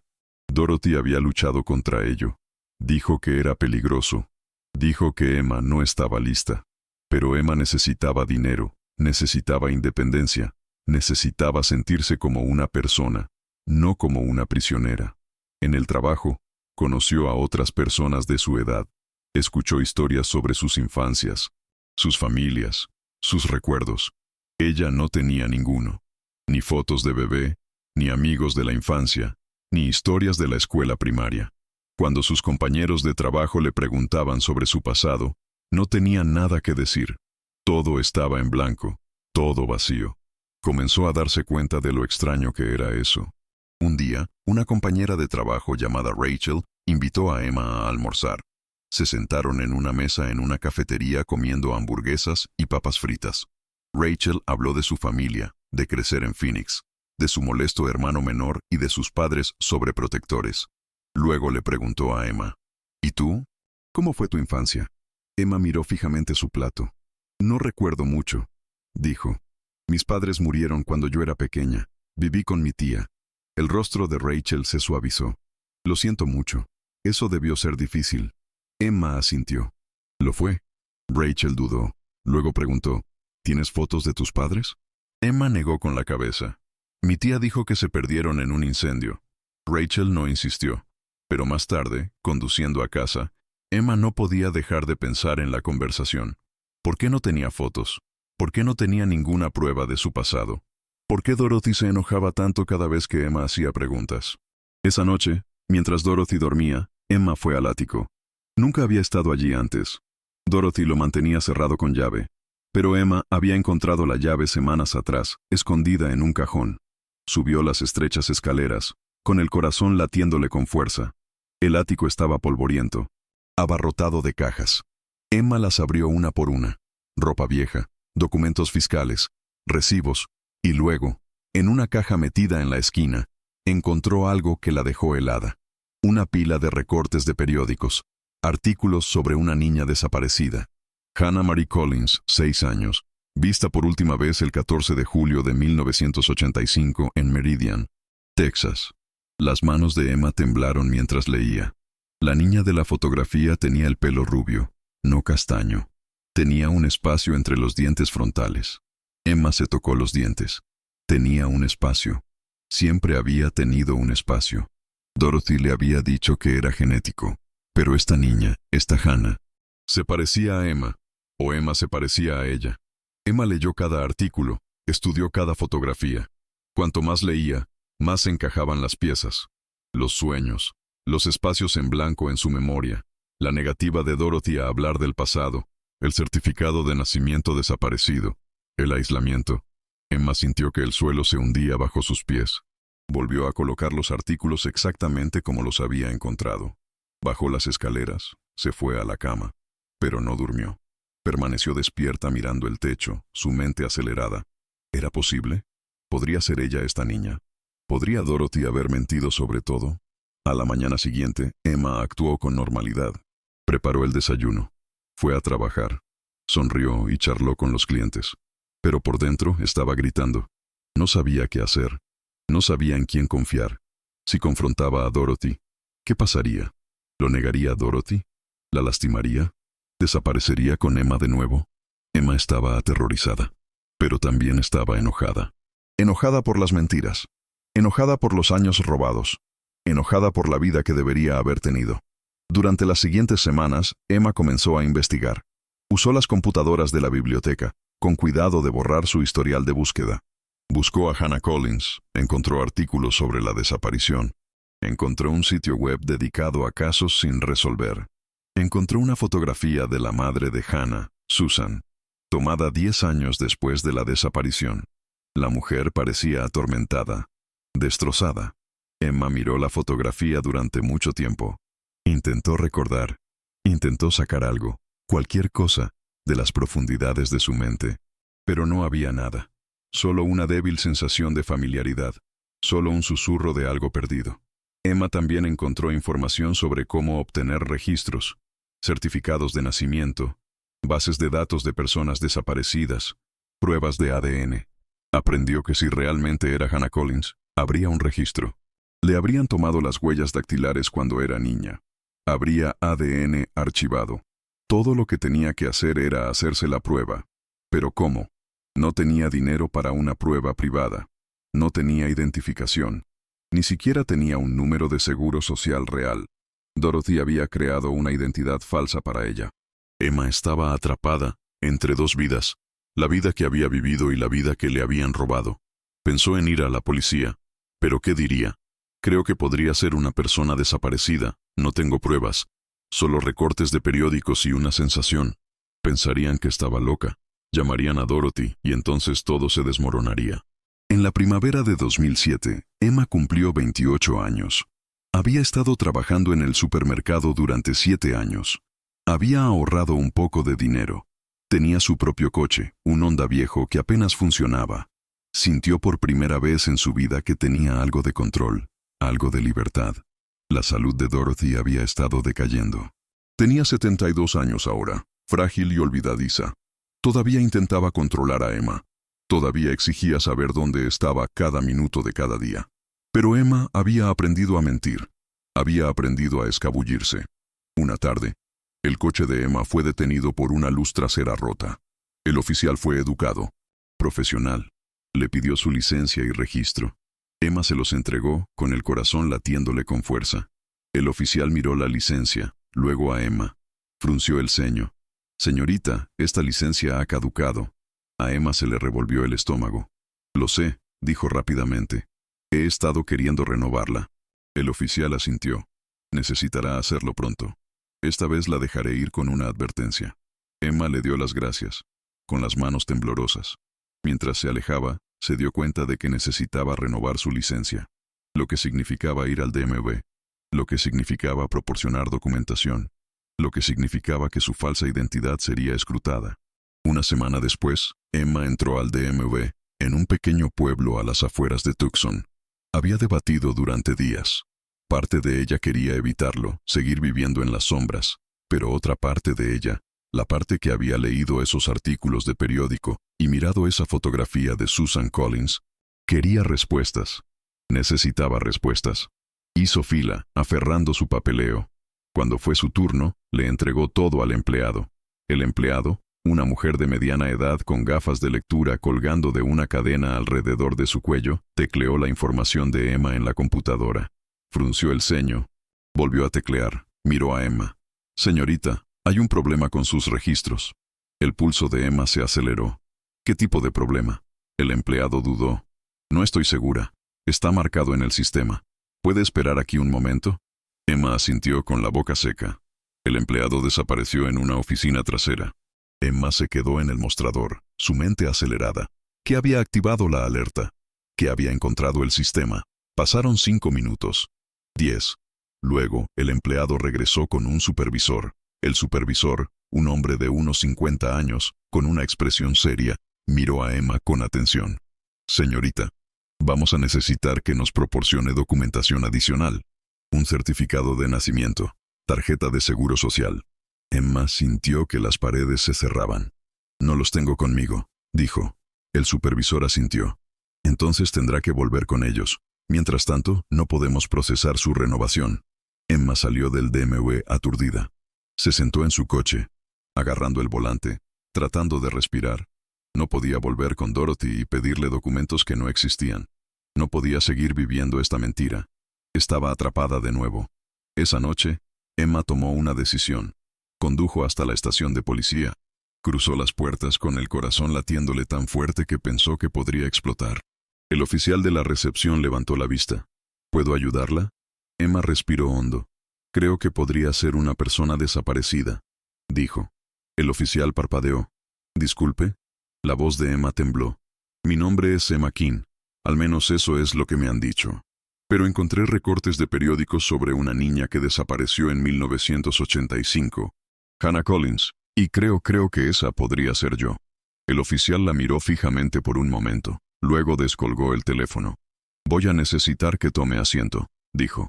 Dorothy había luchado contra ello. Dijo que era peligroso. Dijo que Emma no estaba lista. Pero Emma necesitaba dinero, necesitaba independencia, necesitaba sentirse como una persona, no como una prisionera. En el trabajo, conoció a otras personas de su edad. Escuchó historias sobre sus infancias, sus familias, sus recuerdos. Ella no tenía ninguno. Ni fotos de bebé, ni amigos de la infancia, ni historias de la escuela primaria. Cuando sus compañeros de trabajo le preguntaban sobre su pasado, no tenía nada que decir. Todo estaba en blanco, todo vacío. Comenzó a darse cuenta de lo extraño que era eso. Un día, una compañera de trabajo llamada Rachel invitó a Emma a almorzar. Se sentaron en una mesa en una cafetería comiendo hamburguesas y papas fritas. Rachel habló de su familia, de crecer en Phoenix, de su molesto hermano menor y de sus padres sobreprotectores. Luego le preguntó a Emma, ¿y tú? ¿Cómo fue tu infancia? Emma miró fijamente su plato. No recuerdo mucho, dijo. Mis padres murieron cuando yo era pequeña. Viví con mi tía. El rostro de Rachel se suavizó. Lo siento mucho. Eso debió ser difícil. Emma asintió. Lo fue. Rachel dudó. Luego preguntó, ¿tienes fotos de tus padres? Emma negó con la cabeza. Mi tía dijo que se perdieron en un incendio. Rachel no insistió. Pero más tarde, conduciendo a casa, Emma no podía dejar de pensar en la conversación. ¿Por qué no tenía fotos? ¿Por qué no tenía ninguna prueba de su pasado? ¿Por qué Dorothy se enojaba tanto cada vez que Emma hacía preguntas? Esa noche, mientras Dorothy dormía, Emma fue al ático. Nunca había estado allí antes. Dorothy lo mantenía cerrado con llave, pero Emma había encontrado la llave semanas atrás, escondida en un cajón. Subió las estrechas escaleras, con el corazón latiéndole con fuerza. El ático estaba polvoriento, abarrotado de cajas. Emma las abrió una por una. Ropa vieja, documentos fiscales, recibos, y luego, en una caja metida en la esquina, encontró algo que la dejó helada. Una pila de recortes de periódicos, artículos sobre una niña desaparecida. Hannah Marie Collins, 6 años, vista por última vez el 14 de julio de 1985 en Meridian, Texas. Las manos de Emma temblaron mientras leía. La niña de la fotografía tenía el pelo rubio, no castaño. Tenía un espacio entre los dientes frontales. Emma se tocó los dientes. Tenía un espacio. Siempre había tenido un espacio. Dorothy le había dicho que era genético. Pero esta niña, esta Hannah, se parecía a Emma, o Emma se parecía a ella. Emma leyó cada artículo, estudió cada fotografía. Cuanto más leía, más se encajaban las piezas. Los sueños, los espacios en blanco en su memoria, la negativa de Dorothy a hablar del pasado, el certificado de nacimiento desaparecido, el aislamiento. Emma sintió que el suelo se hundía bajo sus pies. Volvió a colocar los artículos exactamente como los había encontrado. Bajó las escaleras, se fue a la cama, pero no durmió. Permaneció despierta mirando el techo, su mente acelerada. ¿Era posible? ¿Podría ser ella esta niña? ¿Podría Dorothy haber mentido sobre todo? A la mañana siguiente, Emma actuó con normalidad. Preparó el desayuno. Fue a trabajar. Sonrió y charló con los clientes. Pero por dentro estaba gritando. No sabía qué hacer. No sabía en quién confiar. Si confrontaba a Dorothy, ¿qué pasaría? ¿Lo negaría a Dorothy? ¿La lastimaría? ¿Desaparecería con Emma de nuevo? Emma estaba aterrorizada, pero también estaba enojada. Enojada por las mentiras. Enojada por los años robados. Enojada por la vida que debería haber tenido. Durante las siguientes semanas, Emma comenzó a investigar. Usó las computadoras de la biblioteca, con cuidado de borrar su historial de búsqueda. Buscó a Hannah Collins, encontró artículos sobre la desaparición. Encontró un sitio web dedicado a casos sin resolver. Encontró una fotografía de la madre de Hannah, Susan, tomada 10 años después de la desaparición. La mujer parecía atormentada, destrozada. Emma miró la fotografía durante mucho tiempo. Intentó recordar, intentó sacar algo, cualquier cosa, de las profundidades de su mente. Pero no había nada. Solo una débil sensación de familiaridad. Solo un susurro de algo perdido. Emma también encontró información sobre cómo obtener registros, certificados de nacimiento, bases de datos de personas desaparecidas, pruebas de ADN. Aprendió que si realmente era Hannah Collins, habría un registro. Le habrían tomado las huellas dactilares cuando era niña. Habría ADN archivado. Todo lo que tenía que hacer era hacerse la prueba. ¿Pero cómo? No tenía dinero para una prueba privada. No tenía identificación. Ni siquiera tenía un número de seguro social real. Dorothy había creado una identidad falsa para ella. Emma estaba atrapada entre dos vidas, la vida que había vivido y la vida que le habían robado. Pensó en ir a la policía. ¿Pero qué diría? Creo que podría ser una persona desaparecida. No tengo pruebas. Solo recortes de periódicos y una sensación. Pensarían que estaba loca. Llamarían a Dorothy y entonces todo se desmoronaría. En la primavera de 2007, Emma cumplió 28 años. Había estado trabajando en el supermercado durante 7 años. Había ahorrado un poco de dinero. Tenía su propio coche, un Honda viejo que apenas funcionaba. Sintió por primera vez en su vida que tenía algo de control, algo de libertad. La salud de Dorothy había estado decayendo. Tenía 72 años ahora, frágil y olvidadiza. Todavía intentaba controlar a Emma. Todavía exigía saber dónde estaba cada minuto de cada día. Pero Emma había aprendido a mentir. Había aprendido a escabullirse. Una tarde, El coche de Emma fue detenido por una luz trasera rota. El oficial fue educado, profesional. Le pidió su licencia y registro. Emma se los entregó, con el corazón latiéndole con fuerza. El oficial miró la licencia, luego a Emma. Frunció el ceño. Señorita, esta licencia ha caducado. A Emma se le revolvió el estómago. Lo sé, dijo rápidamente. He estado queriendo renovarla. El oficial asintió. Necesitará hacerlo pronto. Esta vez la dejaré ir con una advertencia. Emma le dio las gracias, con las manos temblorosas. Mientras se alejaba, se dio cuenta de que necesitaba renovar su licencia. Lo que significaba ir al DMV. Lo que significaba proporcionar documentación. Lo que significaba que su falsa identidad sería escrutada. Una semana después, Emma entró al DMV, en un pequeño pueblo a las afueras de Tucson. Había debatido durante días. Parte de ella quería evitarlo, seguir viviendo en las sombras, pero otra parte de ella, la parte que había leído esos artículos de periódico y mirado esa fotografía de Susan Collins, quería respuestas. Necesitaba respuestas. Hizo fila, aferrando su papeleo. Cuando fue su turno, le entregó todo al empleado. El empleado, una mujer de mediana edad con gafas de lectura colgando de una cadena alrededor de su cuello, tecleó la información de Emma en la computadora. Frunció el ceño. Volvió a teclear. Miró a Emma. Señorita, hay un problema con sus registros. El pulso de Emma se aceleró. ¿Qué tipo de problema? El empleado dudó. No estoy segura. Está marcado en el sistema. ¿Puede esperar aquí un momento? Emma asintió con la boca seca. El empleado desapareció en una oficina trasera. Emma se quedó en el mostrador, su mente acelerada. ¿Qué había activado la alerta? ¿Qué había encontrado el sistema? Pasaron 5 minutos. 10. Luego, el empleado regresó con un supervisor. El supervisor, un hombre de unos 50 años, con una expresión seria, miró a Emma con atención. Señorita, vamos a necesitar que nos proporcione documentación adicional. Un certificado de nacimiento, tarjeta de seguro social. Emma sintió que las paredes se cerraban. No los tengo conmigo, dijo. El supervisor asintió. Entonces tendrá que volver con ellos. Mientras tanto, no podemos procesar su renovación. Emma salió del DMV aturdida. Se sentó en su coche, agarrando el volante, tratando de respirar. No podía volver con Dorothy y pedirle documentos que no existían. No podía seguir viviendo esta mentira. Estaba atrapada de nuevo. Esa noche, Emma tomó una decisión. Condujo hasta la estación de policía. Cruzó las puertas con el corazón latiéndole tan fuerte que pensó que podría explotar. El oficial de la recepción levantó la vista. ¿Puedo ayudarla? Emma respiró hondo. Creo que podría ser una persona desaparecida, dijo. El oficial parpadeó. Disculpe. La voz de Emma tembló. Mi nombre es Emma King. Al menos eso es lo que me han dicho. Pero encontré recortes de periódicos sobre una niña que desapareció en 1985. Hannah Collins. Y creo que esa podría ser yo. El oficial la miró fijamente por un momento. Luego descolgó el teléfono. Voy a necesitar que tome asiento, dijo.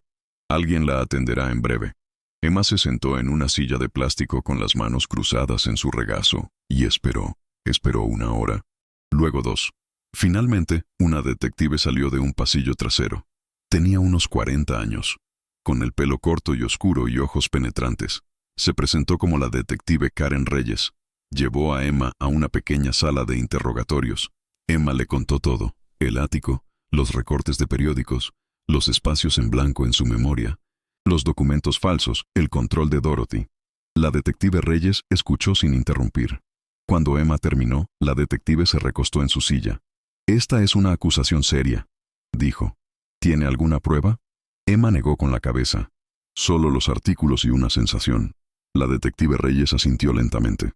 Alguien la atenderá en breve. Emma se sentó en una silla de plástico con las manos cruzadas en su regazo y esperó. Esperó 1 hora. Luego 2. Finalmente, una detective salió de un pasillo trasero. Tenía unos 40 años, con el pelo corto y oscuro y ojos penetrantes. Se presentó como la detective Karen Reyes. Llevó a Emma a una pequeña sala de interrogatorios. Emma le contó todo: el ático, los recortes de periódicos, los espacios en blanco en su memoria, los documentos falsos, el control de Dorothy. La detective Reyes escuchó sin interrumpir. Cuando Emma terminó, la detective se recostó en su silla. Esta es una acusación seria, dijo. ¿Tiene alguna prueba? Emma negó con la cabeza. Solo los artículos y una sensación. La detective Reyes asintió lentamente.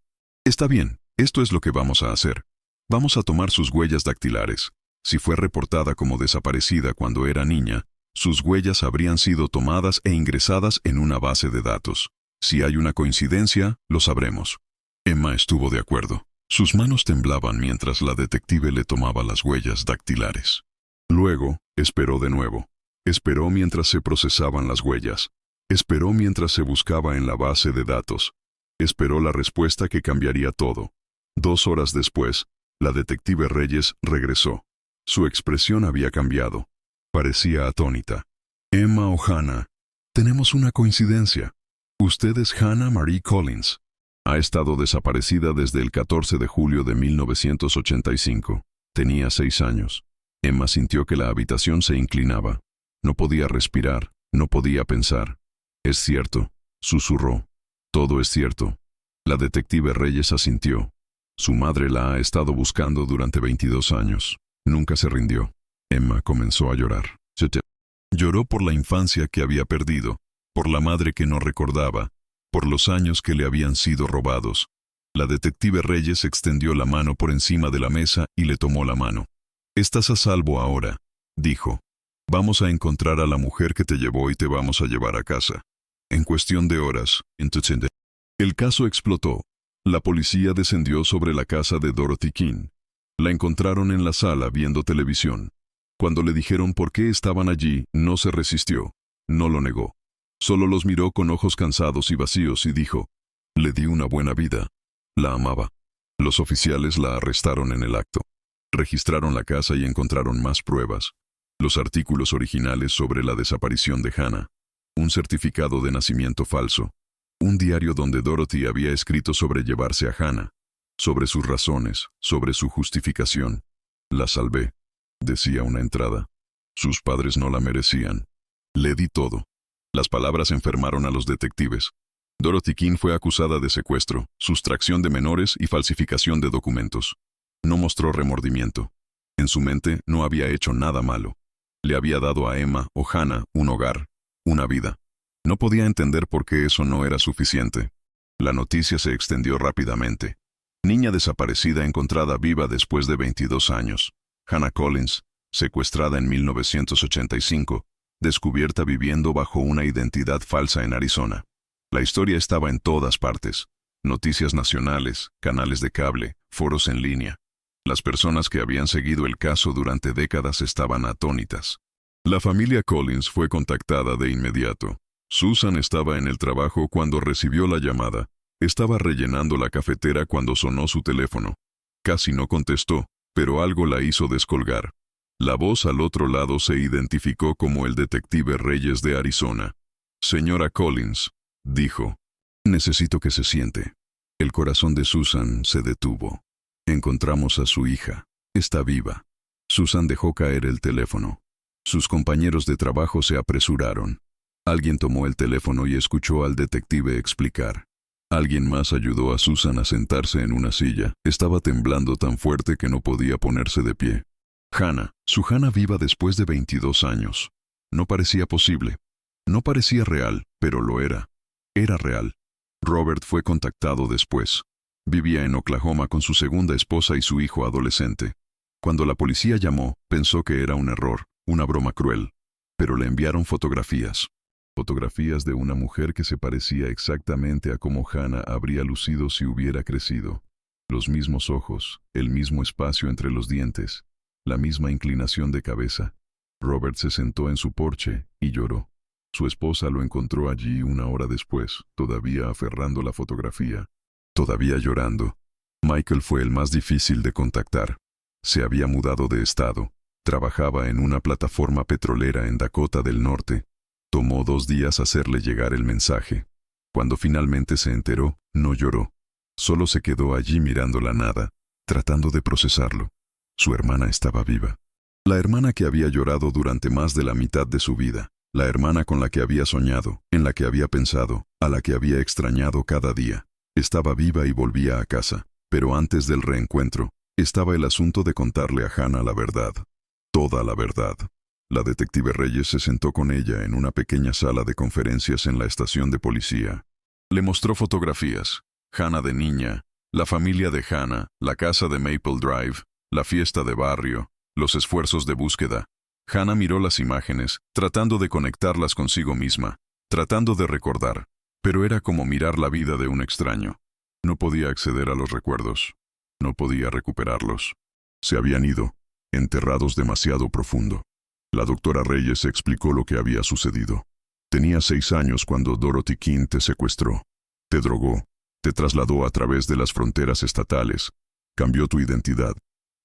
Está bien, esto es lo que vamos a hacer. Vamos a tomar sus huellas dactilares. Si fue reportada como desaparecida cuando era niña, sus huellas habrían sido tomadas e ingresadas en una base de datos. Si hay una coincidencia, lo sabremos. Emma estuvo de acuerdo. Sus manos temblaban mientras la detective le tomaba las huellas dactilares. Luego, esperó de nuevo. Esperó mientras se procesaban las huellas. Esperó mientras se buscaba en la base de datos. Esperó la respuesta que cambiaría todo. 2 horas después, la detective Reyes regresó. Su expresión había cambiado. Parecía atónita. Emma o Hannah, tenemos una coincidencia. Usted es Hannah Marie Collins. Ha estado desaparecida desde el 14 de julio de 1985. Tenía 6 años. Emma sintió que la habitación se inclinaba. No podía respirar, no podía pensar. Es cierto, susurró. Todo es cierto. La detective Reyes asintió. Su madre la ha estado buscando durante 22 años. Nunca se rindió. Emma comenzó a llorar. Lloró por la infancia que había perdido, por la madre que no recordaba, por los años que le habían sido robados. La detective Reyes extendió la mano por encima de la mesa y le tomó la mano. «Estás a salvo ahora», dijo. «Vamos a encontrar a la mujer que te llevó y te vamos a llevar a casa. En cuestión de horas». El caso explotó. La policía descendió sobre la casa de Dorothy King. La encontraron en la sala viendo televisión. Cuando le dijeron por qué estaban allí, no se resistió. No lo negó. Solo los miró con ojos cansados y vacíos y dijo: «Le di una buena vida. La amaba». Los oficiales la arrestaron en el acto. Registraron la casa y encontraron más pruebas. Los artículos originales sobre la desaparición de Hannah. Un certificado de nacimiento falso. Un diario donde Dorothy había escrito sobre llevarse a Hannah. Sobre sus razones, sobre su justificación. «La salvé», decía una entrada. «Sus padres no la merecían. Le di todo». Las palabras enfermaron a los detectives. Dorothy King fue acusada de secuestro, sustracción de menores y falsificación de documentos. No mostró remordimiento. En su mente no había hecho nada malo. Le había dado a Emma o Hannah un hogar, una vida. No podía entender por qué eso no era suficiente. La noticia se extendió rápidamente. Niña desaparecida encontrada viva después de 22 años. Hannah Collins, secuestrada en 1985, descubierta viviendo bajo una identidad falsa en Arizona. La historia estaba en todas partes. Noticias nacionales, canales de cable, foros en línea. Las personas que habían seguido el caso durante décadas estaban atónitas. La familia Collins fue contactada de inmediato. Susan estaba en el trabajo cuando recibió la llamada. Estaba rellenando la cafetera cuando sonó su teléfono. Casi no contestó, pero algo la hizo descolgar. La voz al otro lado se identificó como el detective Reyes de Arizona. «Señora Collins», dijo, «necesito que se siente». El corazón de Susan se detuvo. «Encontramos a su hija. Está viva». Susan dejó caer el teléfono. Sus compañeros de trabajo se apresuraron. Alguien tomó el teléfono y escuchó al detective explicar. Alguien más ayudó a Susan a sentarse en una silla. Estaba temblando tan fuerte que no podía ponerse de pie. Hannah, su Hannah viva después de 22 años. No parecía posible. No parecía real, pero lo era. Era real. Robert fue contactado después. Vivía en Oklahoma con su segunda esposa y su hijo adolescente. Cuando la policía llamó, pensó que era un error, una broma cruel. Pero le enviaron fotografías. Fotografías de una mujer que se parecía exactamente a cómo Hannah habría lucido si hubiera crecido. Los mismos ojos, el mismo espacio entre los dientes, la misma inclinación de cabeza. Robert se sentó en su porche y lloró. Su esposa lo encontró allí una hora después, todavía aferrando la fotografía, todavía llorando. Michael fue el más difícil de contactar. Se había mudado de estado. Trabajaba en una plataforma petrolera en Dakota del Norte. Tomó 2 días hacerle llegar el mensaje. Cuando finalmente se enteró, no lloró. Solo se quedó allí mirando la nada, tratando de procesarlo. Su hermana estaba viva. La hermana que había llorado durante más de la mitad de su vida. La hermana con la que había soñado, en la que había pensado, a la que había extrañado cada día. Estaba viva y volvía a casa. Pero antes del reencuentro, estaba el asunto de contarle a Hannah la verdad. Toda la verdad. La detective Reyes se sentó con ella en una pequeña sala de conferencias en la estación de policía. Le mostró fotografías. Hannah de niña, la familia de Hannah, la casa de Maple Drive, la fiesta de barrio, los esfuerzos de búsqueda. Hannah miró las imágenes, tratando de conectarlas consigo misma, tratando de recordar, pero era como mirar la vida de un extraño. No podía acceder a los recuerdos. No podía recuperarlos. Se habían ido, enterrados demasiado profundo. La doctora Reyes explicó lo que había sucedido. Tenías 6 años cuando Dorothy King te secuestró. Te drogó. Te trasladó a través de las fronteras estatales. Cambió tu identidad.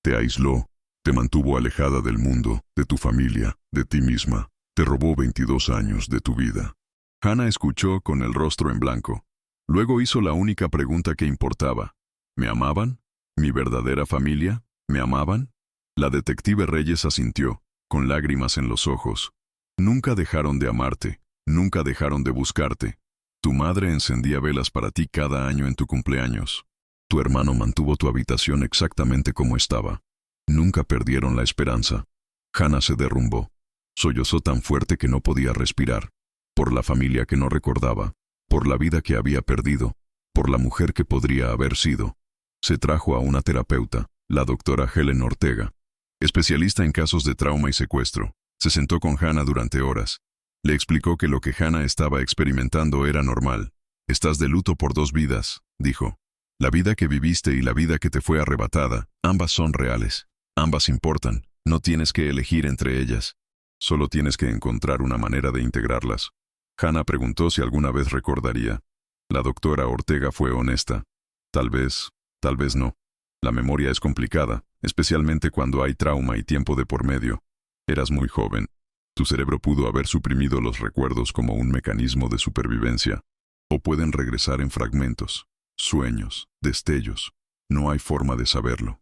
Te aisló. Te mantuvo alejada del mundo, de tu familia, de ti misma. Te robó 22 años de tu vida. Hannah escuchó con el rostro en blanco. Luego hizo la única pregunta que importaba. ¿Me amaban? ¿Mi verdadera familia? ¿Me amaban? La detective Reyes asintió, con lágrimas en los ojos. Nunca dejaron de amarte, nunca dejaron de buscarte. Tu madre encendía velas para ti cada año en tu cumpleaños. Tu hermano mantuvo tu habitación exactamente como estaba. Nunca perdieron la esperanza. Hannah se derrumbó. Sollozó tan fuerte que no podía respirar. Por la familia que no recordaba, por la vida que había perdido, por la mujer que podría haber sido. Se trajo a una terapeuta, la doctora Helen Ortega, especialista en casos de trauma y secuestro. Se sentó con Hannah durante horas. Le explicó que lo que Hannah estaba experimentando era normal. Estás de luto por 2 vidas, dijo. La vida que viviste y la vida que te fue arrebatada, ambas son reales. Ambas importan. No tienes que elegir entre ellas. Solo tienes que encontrar una manera de integrarlas. Hannah preguntó si alguna vez recordaría. La doctora Ortega fue honesta. Tal vez no. La memoria es complicada, especialmente cuando hay trauma y tiempo de por medio. Eras muy joven. Tu cerebro pudo haber suprimido los recuerdos como un mecanismo de supervivencia. O pueden regresar en fragmentos, sueños, destellos. No hay forma de saberlo.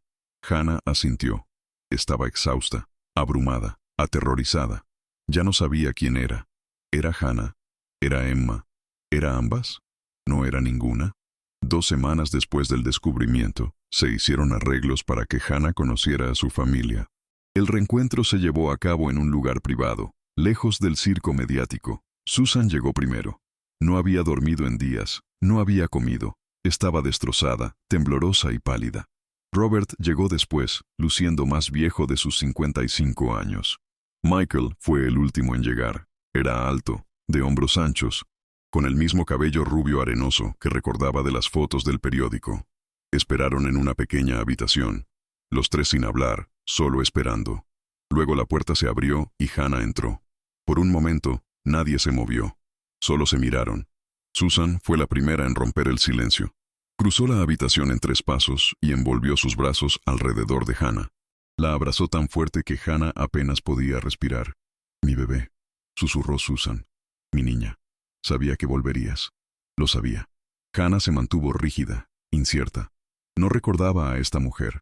Hannah asintió. Estaba exhausta, abrumada, aterrorizada. Ya no sabía quién era. ¿Era Hannah? ¿Era Emma? ¿Era ambas? ¿No era ninguna? 2 semanas después del descubrimiento, se hicieron arreglos para que Hannah conociera a su familia. El reencuentro se llevó a cabo en un lugar privado, lejos del circo mediático. Susan llegó primero. No había dormido en días, no había comido. Estaba destrozada, temblorosa y pálida. Robert llegó después, luciendo más viejo de sus 55 años. Michael fue el último en llegar. Era alto, de hombros anchos, con el mismo cabello rubio arenoso que recordaba de las fotos del periódico. Esperaron en una pequeña habitación, los 3 sin hablar, solo esperando. Luego la puerta se abrió y Hannah entró. Por un momento, nadie se movió. Solo se miraron. Susan fue la primera en romper el silencio. Cruzó la habitación en 3 pasos y envolvió sus brazos alrededor de Hannah. La abrazó tan fuerte que Hannah apenas podía respirar. «Mi bebé», susurró Susan. «Mi niña. Sabía que volverías». Lo sabía. Hannah se mantuvo rígida, incierta. No recordaba a esta mujer.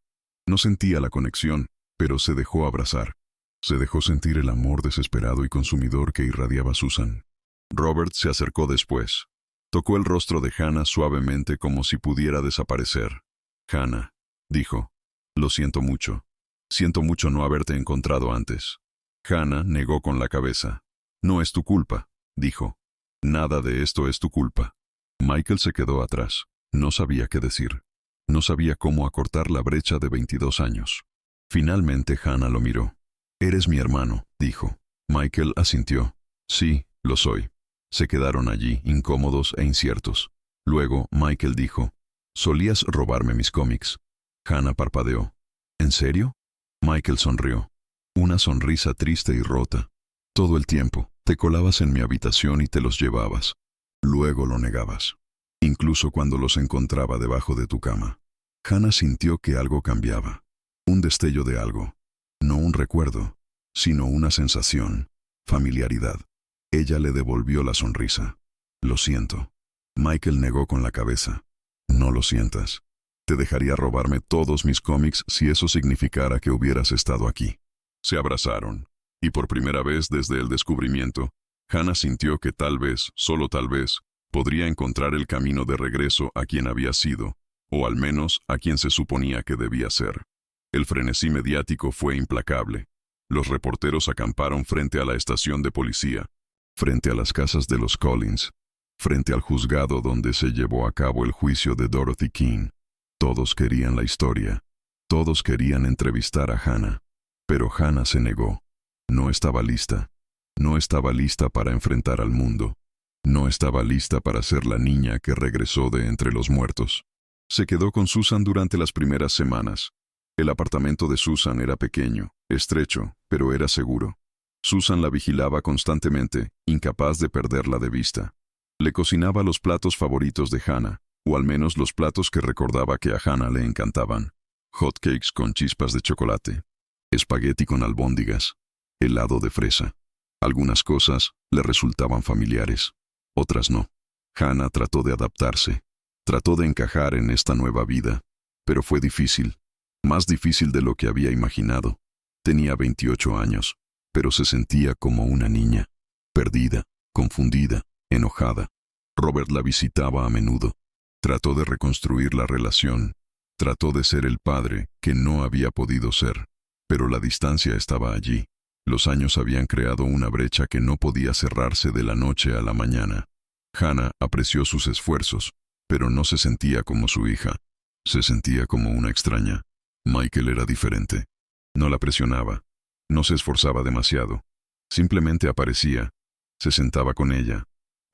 No sentía la conexión, pero se dejó abrazar. Se dejó sentir el amor desesperado y consumidor que irradiaba Susan. Robert se acercó después. Tocó el rostro de Hannah suavemente como si pudiera desaparecer. «Hannah», dijo, «lo siento mucho. Siento mucho no haberte encontrado antes». Hannah negó con la cabeza. «No es tu culpa», dijo. «Nada de esto es tu culpa». Michael se quedó atrás. No sabía qué decir. No sabía cómo acortar la brecha de 22 años. Finalmente Hannah lo miró. «Eres mi hermano», dijo. Michael asintió. «Sí, lo soy». Se quedaron allí, incómodos e inciertos. Luego Michael dijo, «Solías robarme mis cómics». Hannah parpadeó. «¿En serio?» Michael sonrió. Una sonrisa triste y rota. «Todo el tiempo. Te colabas en mi habitación y te los llevabas. Luego lo negabas. Incluso cuando los encontraba debajo de tu cama». Hannah sintió que algo cambiaba. Un destello de algo. No un recuerdo, sino una sensación. Familiaridad. Ella le devolvió la sonrisa. «Lo siento». Michael negó con la cabeza. «No lo sientas. Te dejaría robarme todos mis cómics si eso significara que hubieras estado aquí». Se abrazaron, y por primera vez desde el descubrimiento, Hannah sintió que tal vez, solo tal vez, podría encontrar el camino de regreso a quien había sido, o al menos a quien se suponía que debía ser. El frenesí mediático fue implacable. Los reporteros acamparon frente a la estación de policía, frente a las casas de los Collins, frente al juzgado donde se llevó a cabo el juicio de Dorothy King. Todos querían la historia. Todos querían entrevistar a Hannah. Pero Hannah se negó. No estaba lista. No estaba lista para enfrentar al mundo. No estaba lista para ser la niña que regresó de entre los muertos. Se quedó con Susan durante las primeras semanas. El apartamento de Susan era pequeño, estrecho, pero era seguro. Susan la vigilaba constantemente, incapaz de perderla de vista. Le cocinaba los platos favoritos de Hannah, o al menos los platos que recordaba que a Hannah le encantaban. Hotcakes con chispas de chocolate, espagueti con albóndigas, helado de fresa. Algunas cosas le resultaban familiares. otras no. Hannah trató de adaptarse, trató de encajar en esta nueva vida, pero fue difícil, más difícil de lo que había imaginado. Tenía 28 años, pero se sentía como una niña, perdida, confundida, enojada. Robert la visitaba a menudo. Trató de reconstruir la relación, trató de ser el padre que no había podido ser, pero la distancia estaba allí. Los años habían creado una brecha que no podía cerrarse de la noche a la mañana. Hannah apreció sus esfuerzos, pero no se sentía como su hija. Se sentía como una extraña. Michael era diferente. No la presionaba, no se esforzaba demasiado. Simplemente aparecía, se sentaba con ella,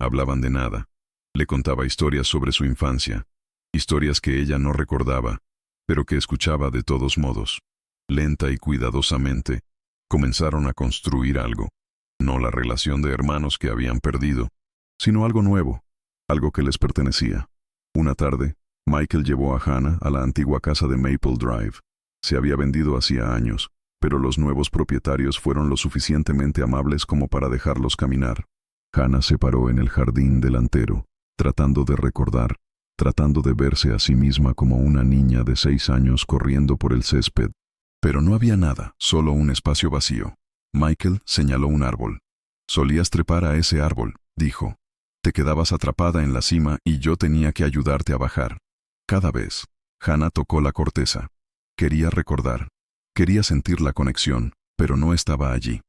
hablaban de nada. Le contaba historias sobre su infancia, historias que ella no recordaba, pero que escuchaba de todos modos. Lenta y cuidadosamente, comenzaron a construir algo. No la relación de hermanos que habían perdido, sino algo nuevo, algo que les pertenecía. Una tarde, Michael llevó a Hannah a la antigua casa de Maple Drive. Se había vendido hacía años, pero los nuevos propietarios fueron lo suficientemente amables como para dejarlos caminar. Hannah se paró en el jardín delantero, tratando de recordar, tratando de verse a sí misma como una niña de 6 años corriendo por el césped. Pero no había nada, solo un espacio vacío. Michael señaló un árbol. «Solías trepar a ese árbol», dijo. «Te quedabas atrapada en la cima y yo tenía que ayudarte a bajar». Cada vez, Hannah tocó la corteza. Quería recordar, quería sentir la conexión, pero no estaba allí.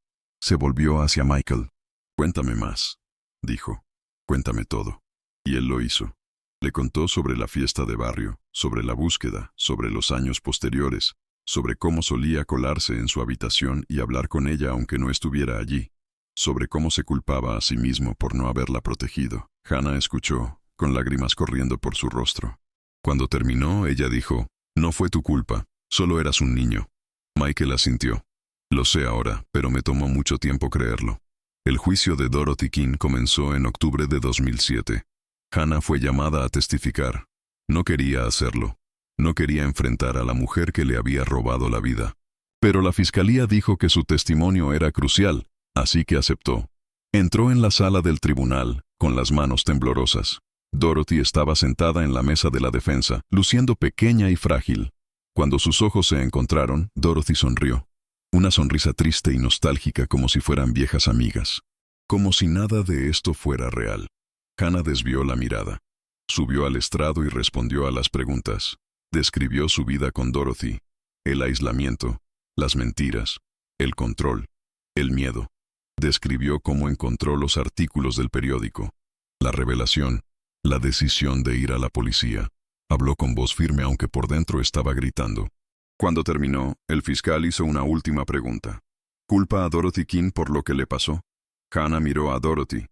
Se volvió hacia Michael. «Cuéntame más», dijo. «Cuéntame todo». Y él lo hizo. Le contó sobre la fiesta de barrio, sobre la búsqueda, sobre los años posteriores, sobre cómo solía colarse en su habitación y hablar con ella aunque no estuviera allí, sobre cómo se culpaba a sí mismo por no haberla protegido. Hannah escuchó, con lágrimas corriendo por su rostro. Cuando terminó, ella dijo, «No fue tu culpa, solo eras un niño». Michael asintió. «Lo sé ahora, pero me tomó mucho tiempo creerlo». El juicio de Dorothy King comenzó en octubre de 2007. Hannah fue llamada a testificar. No quería hacerlo. No quería enfrentar a la mujer que le había robado la vida. Pero la fiscalía dijo que su testimonio era crucial, así que aceptó. Entró en la sala del tribunal, con las manos temblorosas. Dorothy estaba sentada en la mesa de la defensa, luciendo pequeña y frágil. Cuando sus ojos se encontraron, Dorothy sonrió. Una sonrisa triste y nostálgica como si fueran viejas amigas. Como si nada de esto fuera real. Hannah desvió la mirada. Subió al estrado y respondió a las preguntas. Describió su vida con Dorothy, el aislamiento, las mentiras, el control, el miedo. Describió cómo encontró los artículos del periódico, la revelación, la decisión de ir a la policía. Habló con voz firme aunque por dentro estaba gritando. Cuando terminó, el fiscal hizo una última pregunta. ¿Culpa a Dorothy King por lo que le pasó? Hannah miró a Dorothy.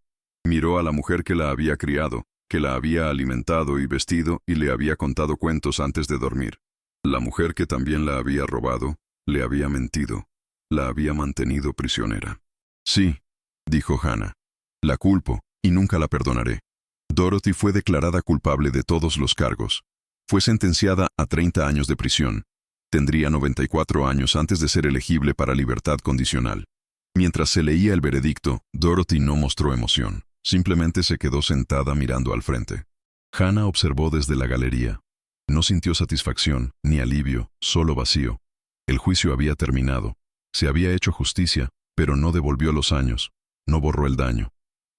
Miró a la mujer que la había criado, que la había alimentado y vestido y le había contado cuentos antes de dormir. La mujer que también la había robado, le había mentido, la había mantenido prisionera. «Sí», dijo Hannah. «La culpo, y nunca la perdonaré». Dorothy fue declarada culpable de todos los cargos. Fue sentenciada a 30 años de prisión. Tendría 94 años antes de ser elegible para libertad condicional. Mientras se leía el veredicto, Dorothy no mostró emoción. Simplemente se quedó sentada mirando al frente. Hannah observó desde la galería. No sintió satisfacción, ni alivio, solo vacío. El juicio había terminado. Se había hecho justicia, pero no devolvió los años. No borró el daño.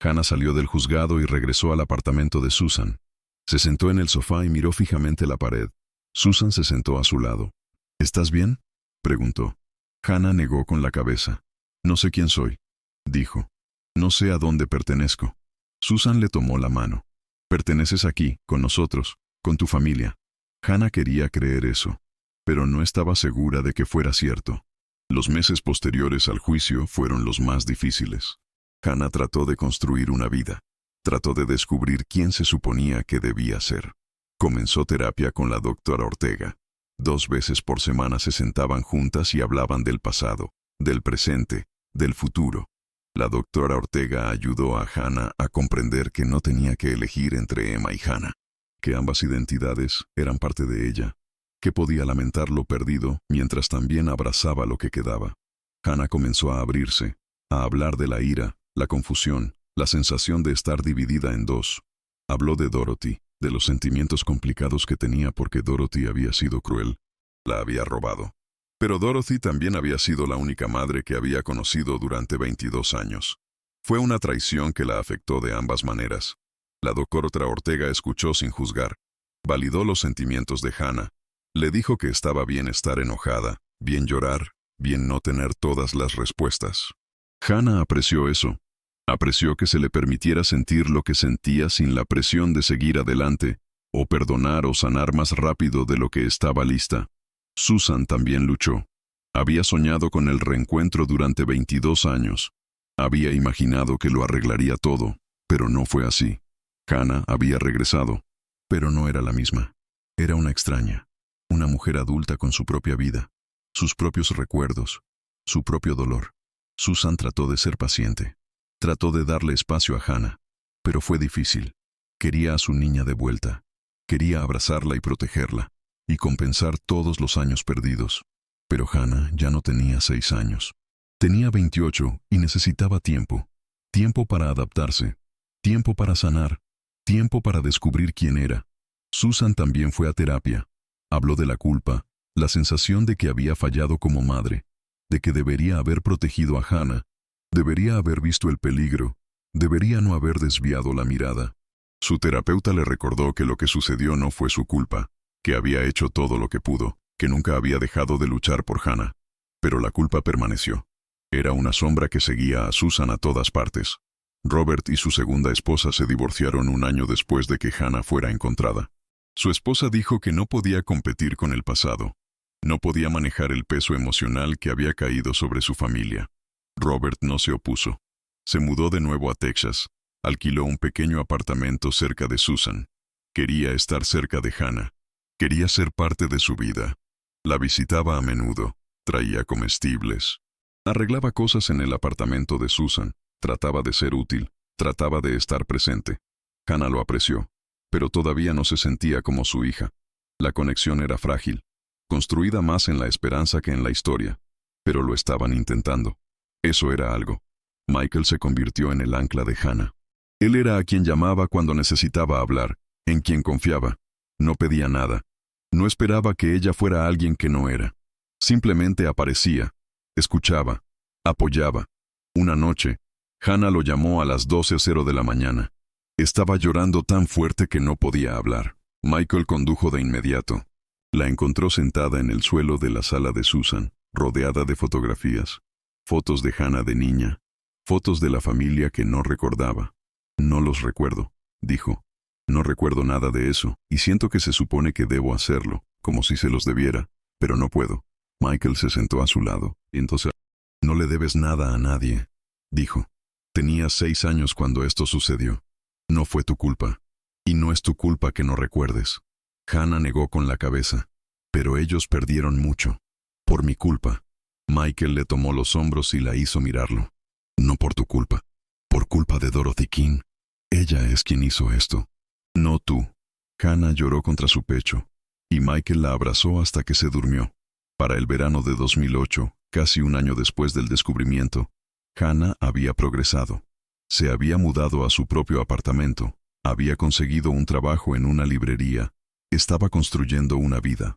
Hannah salió del juzgado y regresó al apartamento de Susan. Se sentó en el sofá y miró fijamente la pared. Susan se sentó a su lado. «¿Estás bien?», preguntó. Hannah negó con la cabeza. «No sé quién soy», dijo. «No sé a dónde pertenezco». Susan le tomó la mano. «Perteneces aquí, con nosotros, con tu familia». Hannah quería creer eso, pero no estaba segura de que fuera cierto. Los meses posteriores al juicio fueron los más difíciles. Hannah trató de construir una vida. Trató de descubrir quién se suponía que debía ser. Comenzó terapia con la doctora Ortega. 2 veces por semana se sentaban juntas y hablaban del pasado, del presente, del futuro. La doctora Ortega ayudó a Hannah a comprender que no tenía que elegir entre Emma y Hannah, que ambas identidades eran parte de ella, que podía lamentar lo perdido mientras también abrazaba lo que quedaba. Hannah comenzó a abrirse, a hablar de la ira, la confusión, la sensación de estar dividida en dos. Habló de Dorothy, de los sentimientos complicados que tenía porque Dorothy había sido cruel. La había robado. Pero Dorothy también había sido la única madre que había conocido durante 22 años. Fue una traición que la afectó de ambas maneras. La doctora Ortega escuchó sin juzgar. Validó los sentimientos de Hannah. Le dijo que estaba bien estar enojada, bien llorar, bien no tener todas las respuestas. Hannah apreció eso. Apreció que se le permitiera sentir lo que sentía sin la presión de seguir adelante, o perdonar o sanar más rápido de lo que estaba lista. Susan también luchó. Había soñado con el reencuentro durante 22 años. Había imaginado que lo arreglaría todo, pero no fue así. Hannah había regresado, pero no era la misma. Era una extraña, una mujer adulta con su propia vida, sus propios recuerdos, su propio dolor. Susan trató de ser paciente. Trató de darle espacio a Hannah, pero fue difícil. Quería a su niña de vuelta. Quería abrazarla y protegerla, y compensar todos los años perdidos. Pero Hannah ya no tenía 6 años. Tenía 28 y necesitaba tiempo. Tiempo para adaptarse. Tiempo para sanar. Tiempo para descubrir quién era. Susan también fue a terapia. Habló de la culpa, la sensación de que había fallado como madre, de que debería haber protegido a Hannah, debería haber visto el peligro, debería no haber desviado la mirada. Su terapeuta le recordó que lo que sucedió no fue su culpa, que había hecho todo lo que pudo, que nunca había dejado de luchar por Hannah. Pero la culpa permaneció. Era una sombra que seguía a Susan a todas partes. Robert y su segunda esposa se divorciaron un año después de que Hannah fuera encontrada. Su esposa dijo que no podía competir con el pasado. No podía manejar el peso emocional que había caído sobre su familia. Robert no se opuso. Se mudó de nuevo a Texas. Alquiló un pequeño apartamento cerca de Susan. Quería estar cerca de Hannah. Quería ser parte de su vida. La visitaba a menudo. Traía comestibles. Arreglaba cosas en el apartamento de Susan. Trataba de ser útil. Trataba de estar presente. Hannah lo apreció, pero todavía no se sentía como su hija. La conexión era frágil, construida más en la esperanza que en la historia, pero lo estaban intentando. Eso era algo. Michael se convirtió en el ancla de Hannah. Él era a quien llamaba cuando necesitaba hablar, en quien confiaba. No pedía nada. No esperaba que ella fuera alguien que no era. Simplemente aparecía, escuchaba, apoyaba. Una noche, Hannah lo llamó a las 12:00 de la mañana. Estaba llorando tan fuerte que no podía hablar. Michael condujo de inmediato. La encontró sentada en el suelo de la sala de Susan, rodeada de fotografías. Fotos de Hannah de niña. Fotos de la familia que no recordaba. No los recuerdo, dijo. No recuerdo nada de eso, y siento que se supone que debo hacerlo, como si se los debiera, pero no puedo. Michael se sentó a su lado, y entonces, no le debes nada a nadie, dijo. Tenías 6 años cuando esto sucedió. No fue tu culpa. Y no es tu culpa que no recuerdes. Hannah negó con la cabeza. Pero ellos perdieron mucho. Por mi culpa. Michael le tomó los hombros y la hizo mirarlo. No por tu culpa. Por culpa de Dorothy King. Ella es quien hizo esto. No tú. Hannah lloró contra su pecho. Y Michael la abrazó hasta que se durmió. Para el verano de 2008, casi un año después del descubrimiento, Hannah había progresado. Se había mudado a su propio apartamento. Había conseguido un trabajo en una librería. Estaba construyendo una vida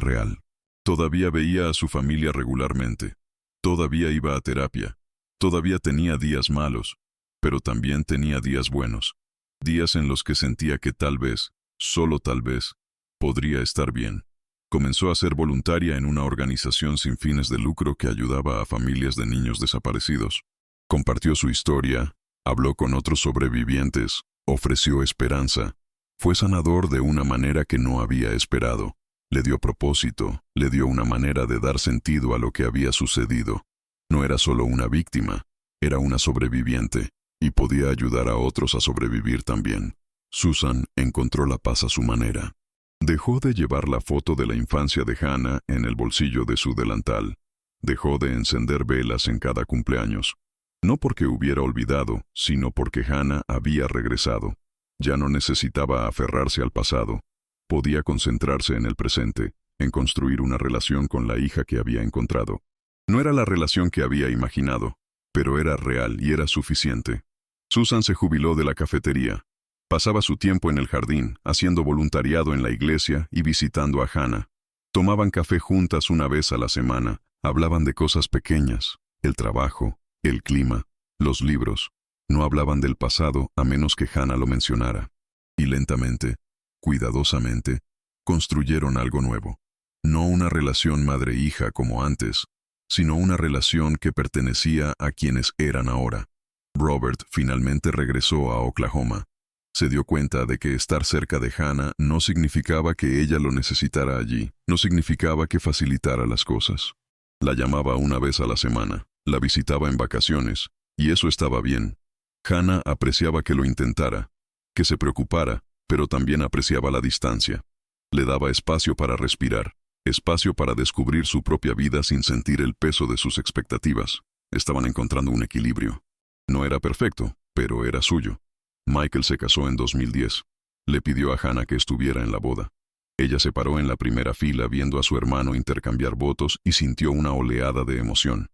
real. Todavía veía a su familia regularmente. Todavía iba a terapia. Todavía tenía días malos, pero también tenía días buenos. Días en los que sentía que tal vez, solo tal vez, podría estar bien. Comenzó a ser voluntaria en una organización sin fines de lucro que ayudaba a familias de niños desaparecidos. Compartió su historia, habló con otros sobrevivientes, ofreció esperanza. Fue sanador de una manera que no había esperado. Le dio propósito, le dio una manera de dar sentido a lo que había sucedido. No era solo una víctima, era una sobreviviente, y podía ayudar a otros a sobrevivir también. Susan encontró la paz a su manera. Dejó de llevar la foto de la infancia de Hannah en el bolsillo de su delantal. Dejó de encender velas en cada cumpleaños. No porque hubiera olvidado, sino porque Hannah había regresado. Ya no necesitaba aferrarse al pasado. Podía concentrarse en el presente, en construir una relación con la hija que había encontrado. No era la relación que había imaginado, pero era real y era suficiente. Susan se jubiló de la cafetería. Pasaba su tiempo en el jardín, haciendo voluntariado en la iglesia y visitando a Hannah. Tomaban café juntas una vez a la semana, hablaban de cosas pequeñas, el trabajo, el clima, los libros. No hablaban del pasado a menos que Hannah lo mencionara. Y lentamente, cuidadosamente, construyeron algo nuevo. No una relación madre-hija como antes, sino una relación que pertenecía a quienes eran ahora. Robert finalmente regresó a Oklahoma. Se dio cuenta de que estar cerca de Hannah no significaba que ella lo necesitara allí, no significaba que facilitara las cosas. La llamaba una vez a la semana, la visitaba en vacaciones, y eso estaba bien. Hannah apreciaba que lo intentara, que se preocupara, pero también apreciaba la distancia. Le daba espacio para respirar, espacio para descubrir su propia vida sin sentir el peso de sus expectativas. Estaban encontrando un equilibrio. No era perfecto, pero era suyo. Michael se casó en 2010. Le pidió a Hannah que estuviera en la boda. Ella se paró en la primera fila viendo a su hermano intercambiar votos y sintió una oleada de emoción.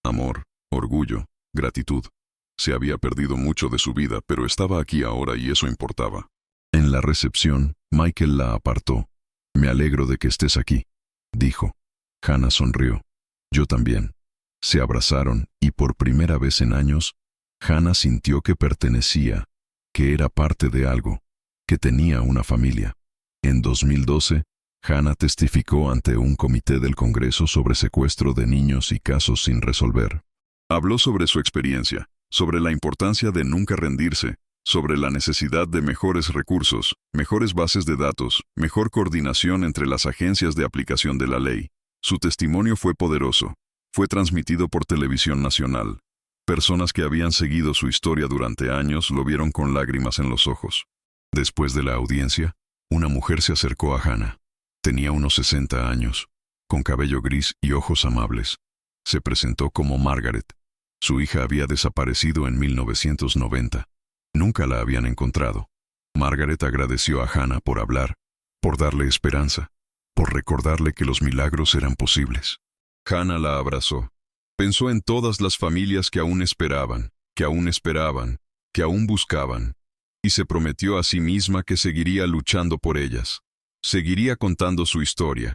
Amor, orgullo, gratitud. Se había perdido mucho de su vida, pero estaba aquí ahora y eso importaba. En la recepción, Michael la apartó. «Me alegro de que estés aquí», dijo. Hannah sonrió. «Yo también». Se abrazaron y por primera vez en años, Hannah sintió que pertenecía, que era parte de algo, que tenía una familia. En 2012, Hannah testificó ante un comité del Congreso sobre secuestro de niños y casos sin resolver. Habló sobre su experiencia, sobre la importancia de nunca rendirse, sobre la necesidad de mejores recursos, mejores bases de datos, mejor coordinación entre las agencias de aplicación de la ley. Su testimonio fue poderoso. Fue transmitido por televisión nacional. Personas que habían seguido su historia durante años lo vieron con lágrimas en los ojos. Después de la audiencia, una mujer se acercó a Hannah. Tenía unos 60 años, con cabello gris y ojos amables. Se presentó como Margaret. Su hija había desaparecido en 1990. Nunca la habían encontrado. Margaret agradeció a Hannah por hablar, por darle esperanza, por recordarle que los milagros eran posibles. Hannah la abrazó. Pensó en todas las familias que aún esperaban, que aún esperaban, que aún buscaban, y se prometió a sí misma que seguiría luchando por ellas. Seguiría contando su historia.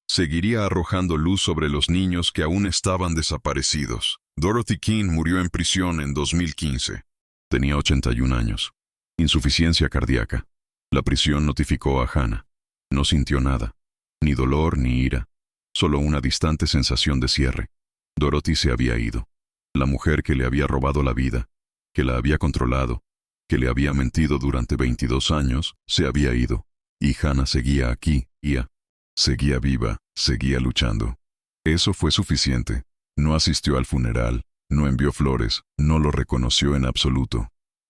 Seguiría arrojando luz sobre los niños que aún estaban desaparecidos. Dorothy King murió en prisión en 2015. Tenía 81 años. Insuficiencia cardíaca. La prisión notificó a Hannah. No sintió nada, ni dolor ni ira, solo una distante sensación de cierre. Dorothy se había ido. La mujer que le había robado la vida, que la había controlado, que le había mentido durante 22 años, se había ido. Y Hannah seguía aquí, seguía viva, seguía luchando. Eso fue suficiente. No asistió al funeral, no envió flores, no lo reconoció en absoluto.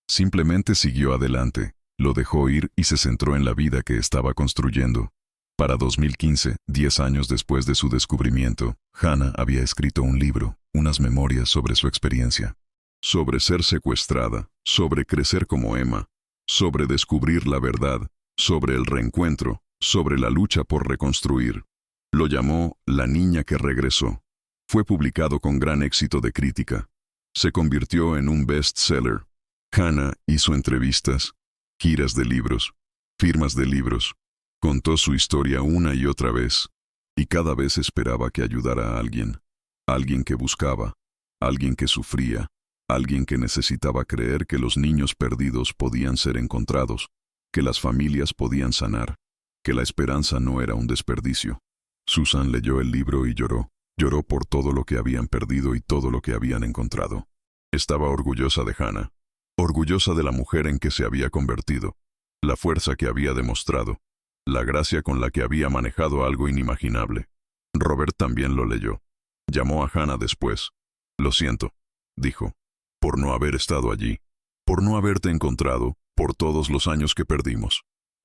Simplemente siguió adelante, lo dejó ir y se centró en la vida que estaba construyendo. Para 2015, 10 años después de su descubrimiento, Hannah había escrito un libro, unas memorias sobre su experiencia. Sobre ser secuestrada, sobre crecer como Emma, sobre descubrir la verdad, sobre el reencuentro, sobre la lucha por reconstruir. Lo llamó La niña que regresó. Fue publicado con gran éxito de crítica. Se convirtió en un bestseller. Hannah hizo entrevistas, giras de libros, firmas de libros. Contó su historia una y otra vez, y cada vez esperaba que ayudara a alguien. Alguien que buscaba, alguien que sufría, alguien que necesitaba creer que los niños perdidos podían ser encontrados, que las familias podían sanar, que la esperanza no era un desperdicio. Susan leyó el libro y lloró. Lloró por todo lo que habían perdido y todo lo que habían encontrado. Estaba orgullosa de Hannah, orgullosa de la mujer en que se había convertido, la fuerza que había demostrado, la gracia con la que había manejado algo inimaginable. Robert también lo leyó. Llamó a Hannah después. «Lo siento», dijo, «por no haber estado allí, por no haberte encontrado, por todos los años que perdimos».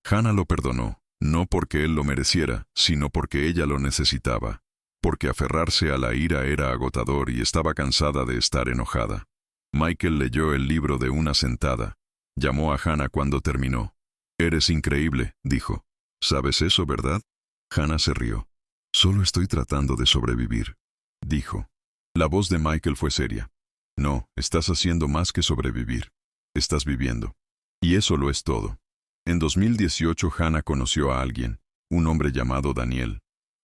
Hannah lo perdonó, no porque él lo mereciera, sino porque ella lo necesitaba, porque aferrarse a la ira era agotador y estaba cansada de estar enojada. Michael leyó el libro de una sentada. Llamó a Hannah cuando terminó. «Eres increíble», dijo. «¿Sabes eso, verdad?» Hannah se rió. «Solo estoy tratando de sobrevivir», dijo. La voz de Michael fue seria. «No, estás haciendo más que sobrevivir. estás viviendo. Y eso lo es todo. En 2018 Hannah conoció a alguien, un hombre llamado Daniel.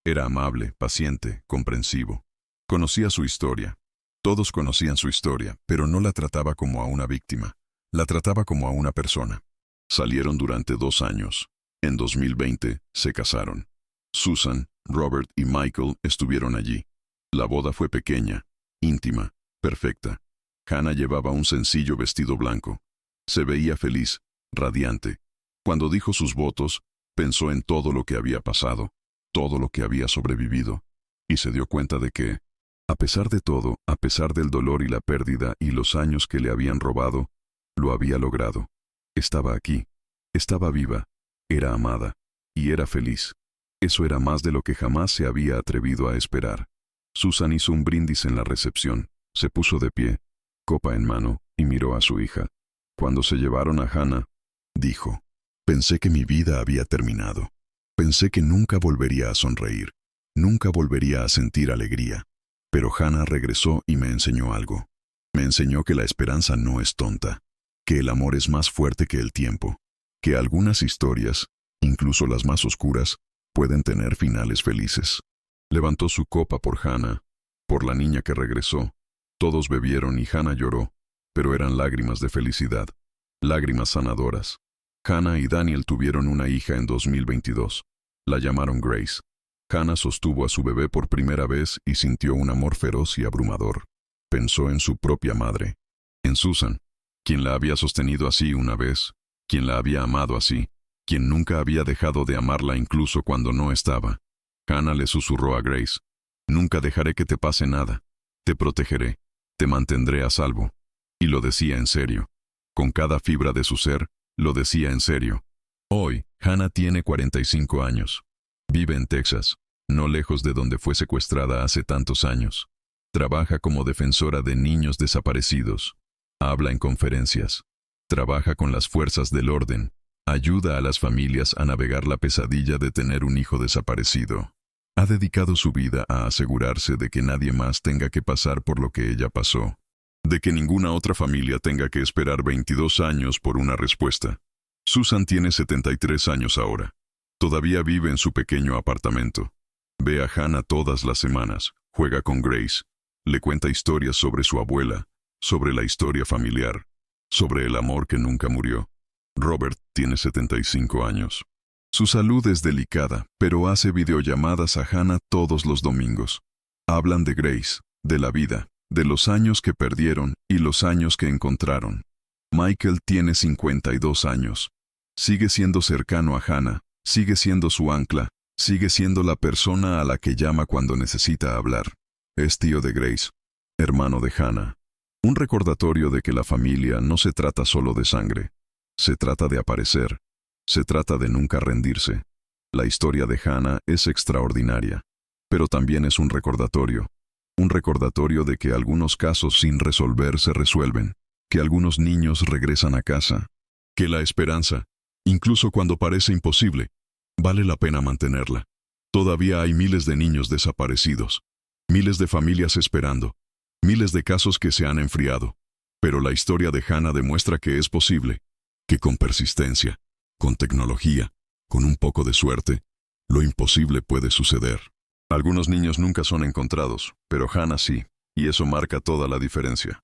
Era amable, paciente, comprensivo. Conocía su historia. Todos conocían su historia, pero no la trataba como a una víctima. La trataba como a una persona. Salieron durante 2 años. En 2020 se casaron. Susan, Robert y Michael estuvieron allí. La boda fue pequeña, íntima, perfecta. Hannah llevaba un sencillo vestido blanco. Se veía feliz, radiante. Cuando dijo sus votos, pensó en todo lo que había pasado, todo lo que había sobrevivido, y se dio cuenta de que, a pesar de todo, a pesar del dolor y la pérdida y los años que le habían robado, lo había logrado. Estaba aquí, estaba viva, era amada, y era feliz. Eso era más de lo que jamás se había atrevido a esperar. Susan hizo un brindis en la recepción, se puso de pie, copa en mano, y miró a su hija. Cuando se llevaron a Hannah, dijo, «Pensé que mi vida había terminado. Pensé que nunca volvería a sonreír, nunca volvería a sentir alegría. Pero Hannah regresó y me enseñó algo. Me enseñó que la esperanza no es tonta, que el amor es más fuerte que el tiempo, que algunas historias, incluso las más oscuras, pueden tener finales felices». Levantó su copa por Hannah, por la niña que regresó. Todos bebieron y Hannah lloró, pero eran lágrimas de felicidad, lágrimas sanadoras. Hannah y Daniel tuvieron una hija en 2022. La llamaron Grace. Hannah sostuvo a su bebé por primera vez y sintió un amor feroz y abrumador. Pensó en su propia madre, en Susan, quien la había sostenido así una vez, quien la había amado así, quien nunca había dejado de amarla incluso cuando no estaba. Hannah le susurró a Grace, «Nunca dejaré que te pase nada. Te protegeré, te mantendré a salvo». Y lo decía en serio. Con cada fibra de su ser, lo decía en serio. Hoy, Hannah tiene 45 años. Vive en Texas, no lejos de donde fue secuestrada hace tantos años. Trabaja como defensora de niños desaparecidos. Habla en conferencias. Trabaja con las fuerzas del orden. Ayuda a las familias a navegar la pesadilla de tener un hijo desaparecido. Ha dedicado su vida a asegurarse de que nadie más tenga que pasar por lo que ella pasó. De que ninguna otra familia tenga que esperar 22 años por una respuesta. Susan tiene 73 años ahora. Todavía vive en su pequeño apartamento. Ve a Hannah todas las semanas, juega con Grace, le cuenta historias sobre su abuela, sobre la historia familiar, sobre el amor que nunca murió. Robert tiene 75 años. Su salud es delicada, pero hace videollamadas a Hannah todos los domingos. Hablan de Grace, de la vida, de los años que perdieron y los años que encontraron. Michael tiene 52 años. Sigue siendo cercano a Hannah, sigue siendo su ancla, sigue siendo la persona a la que llama cuando necesita hablar. Es tío de Grace, hermano de Hannah. Un recordatorio de que la familia no se trata solo de sangre. Se trata de aparecer. Se trata de nunca rendirse. La historia de Hannah es extraordinaria, pero también es un recordatorio. Un recordatorio de que algunos casos sin resolver se resuelven, que algunos niños regresan a casa, que la esperanza, incluso cuando parece imposible, vale la pena mantenerla. Todavía hay miles de niños desaparecidos, miles de familias esperando, miles de casos que se han enfriado, pero la historia de Hannah demuestra que es posible, que con persistencia, con tecnología, con un poco de suerte, lo imposible puede suceder. Algunos niños nunca son encontrados, pero Hannah sí, y eso marca toda la diferencia.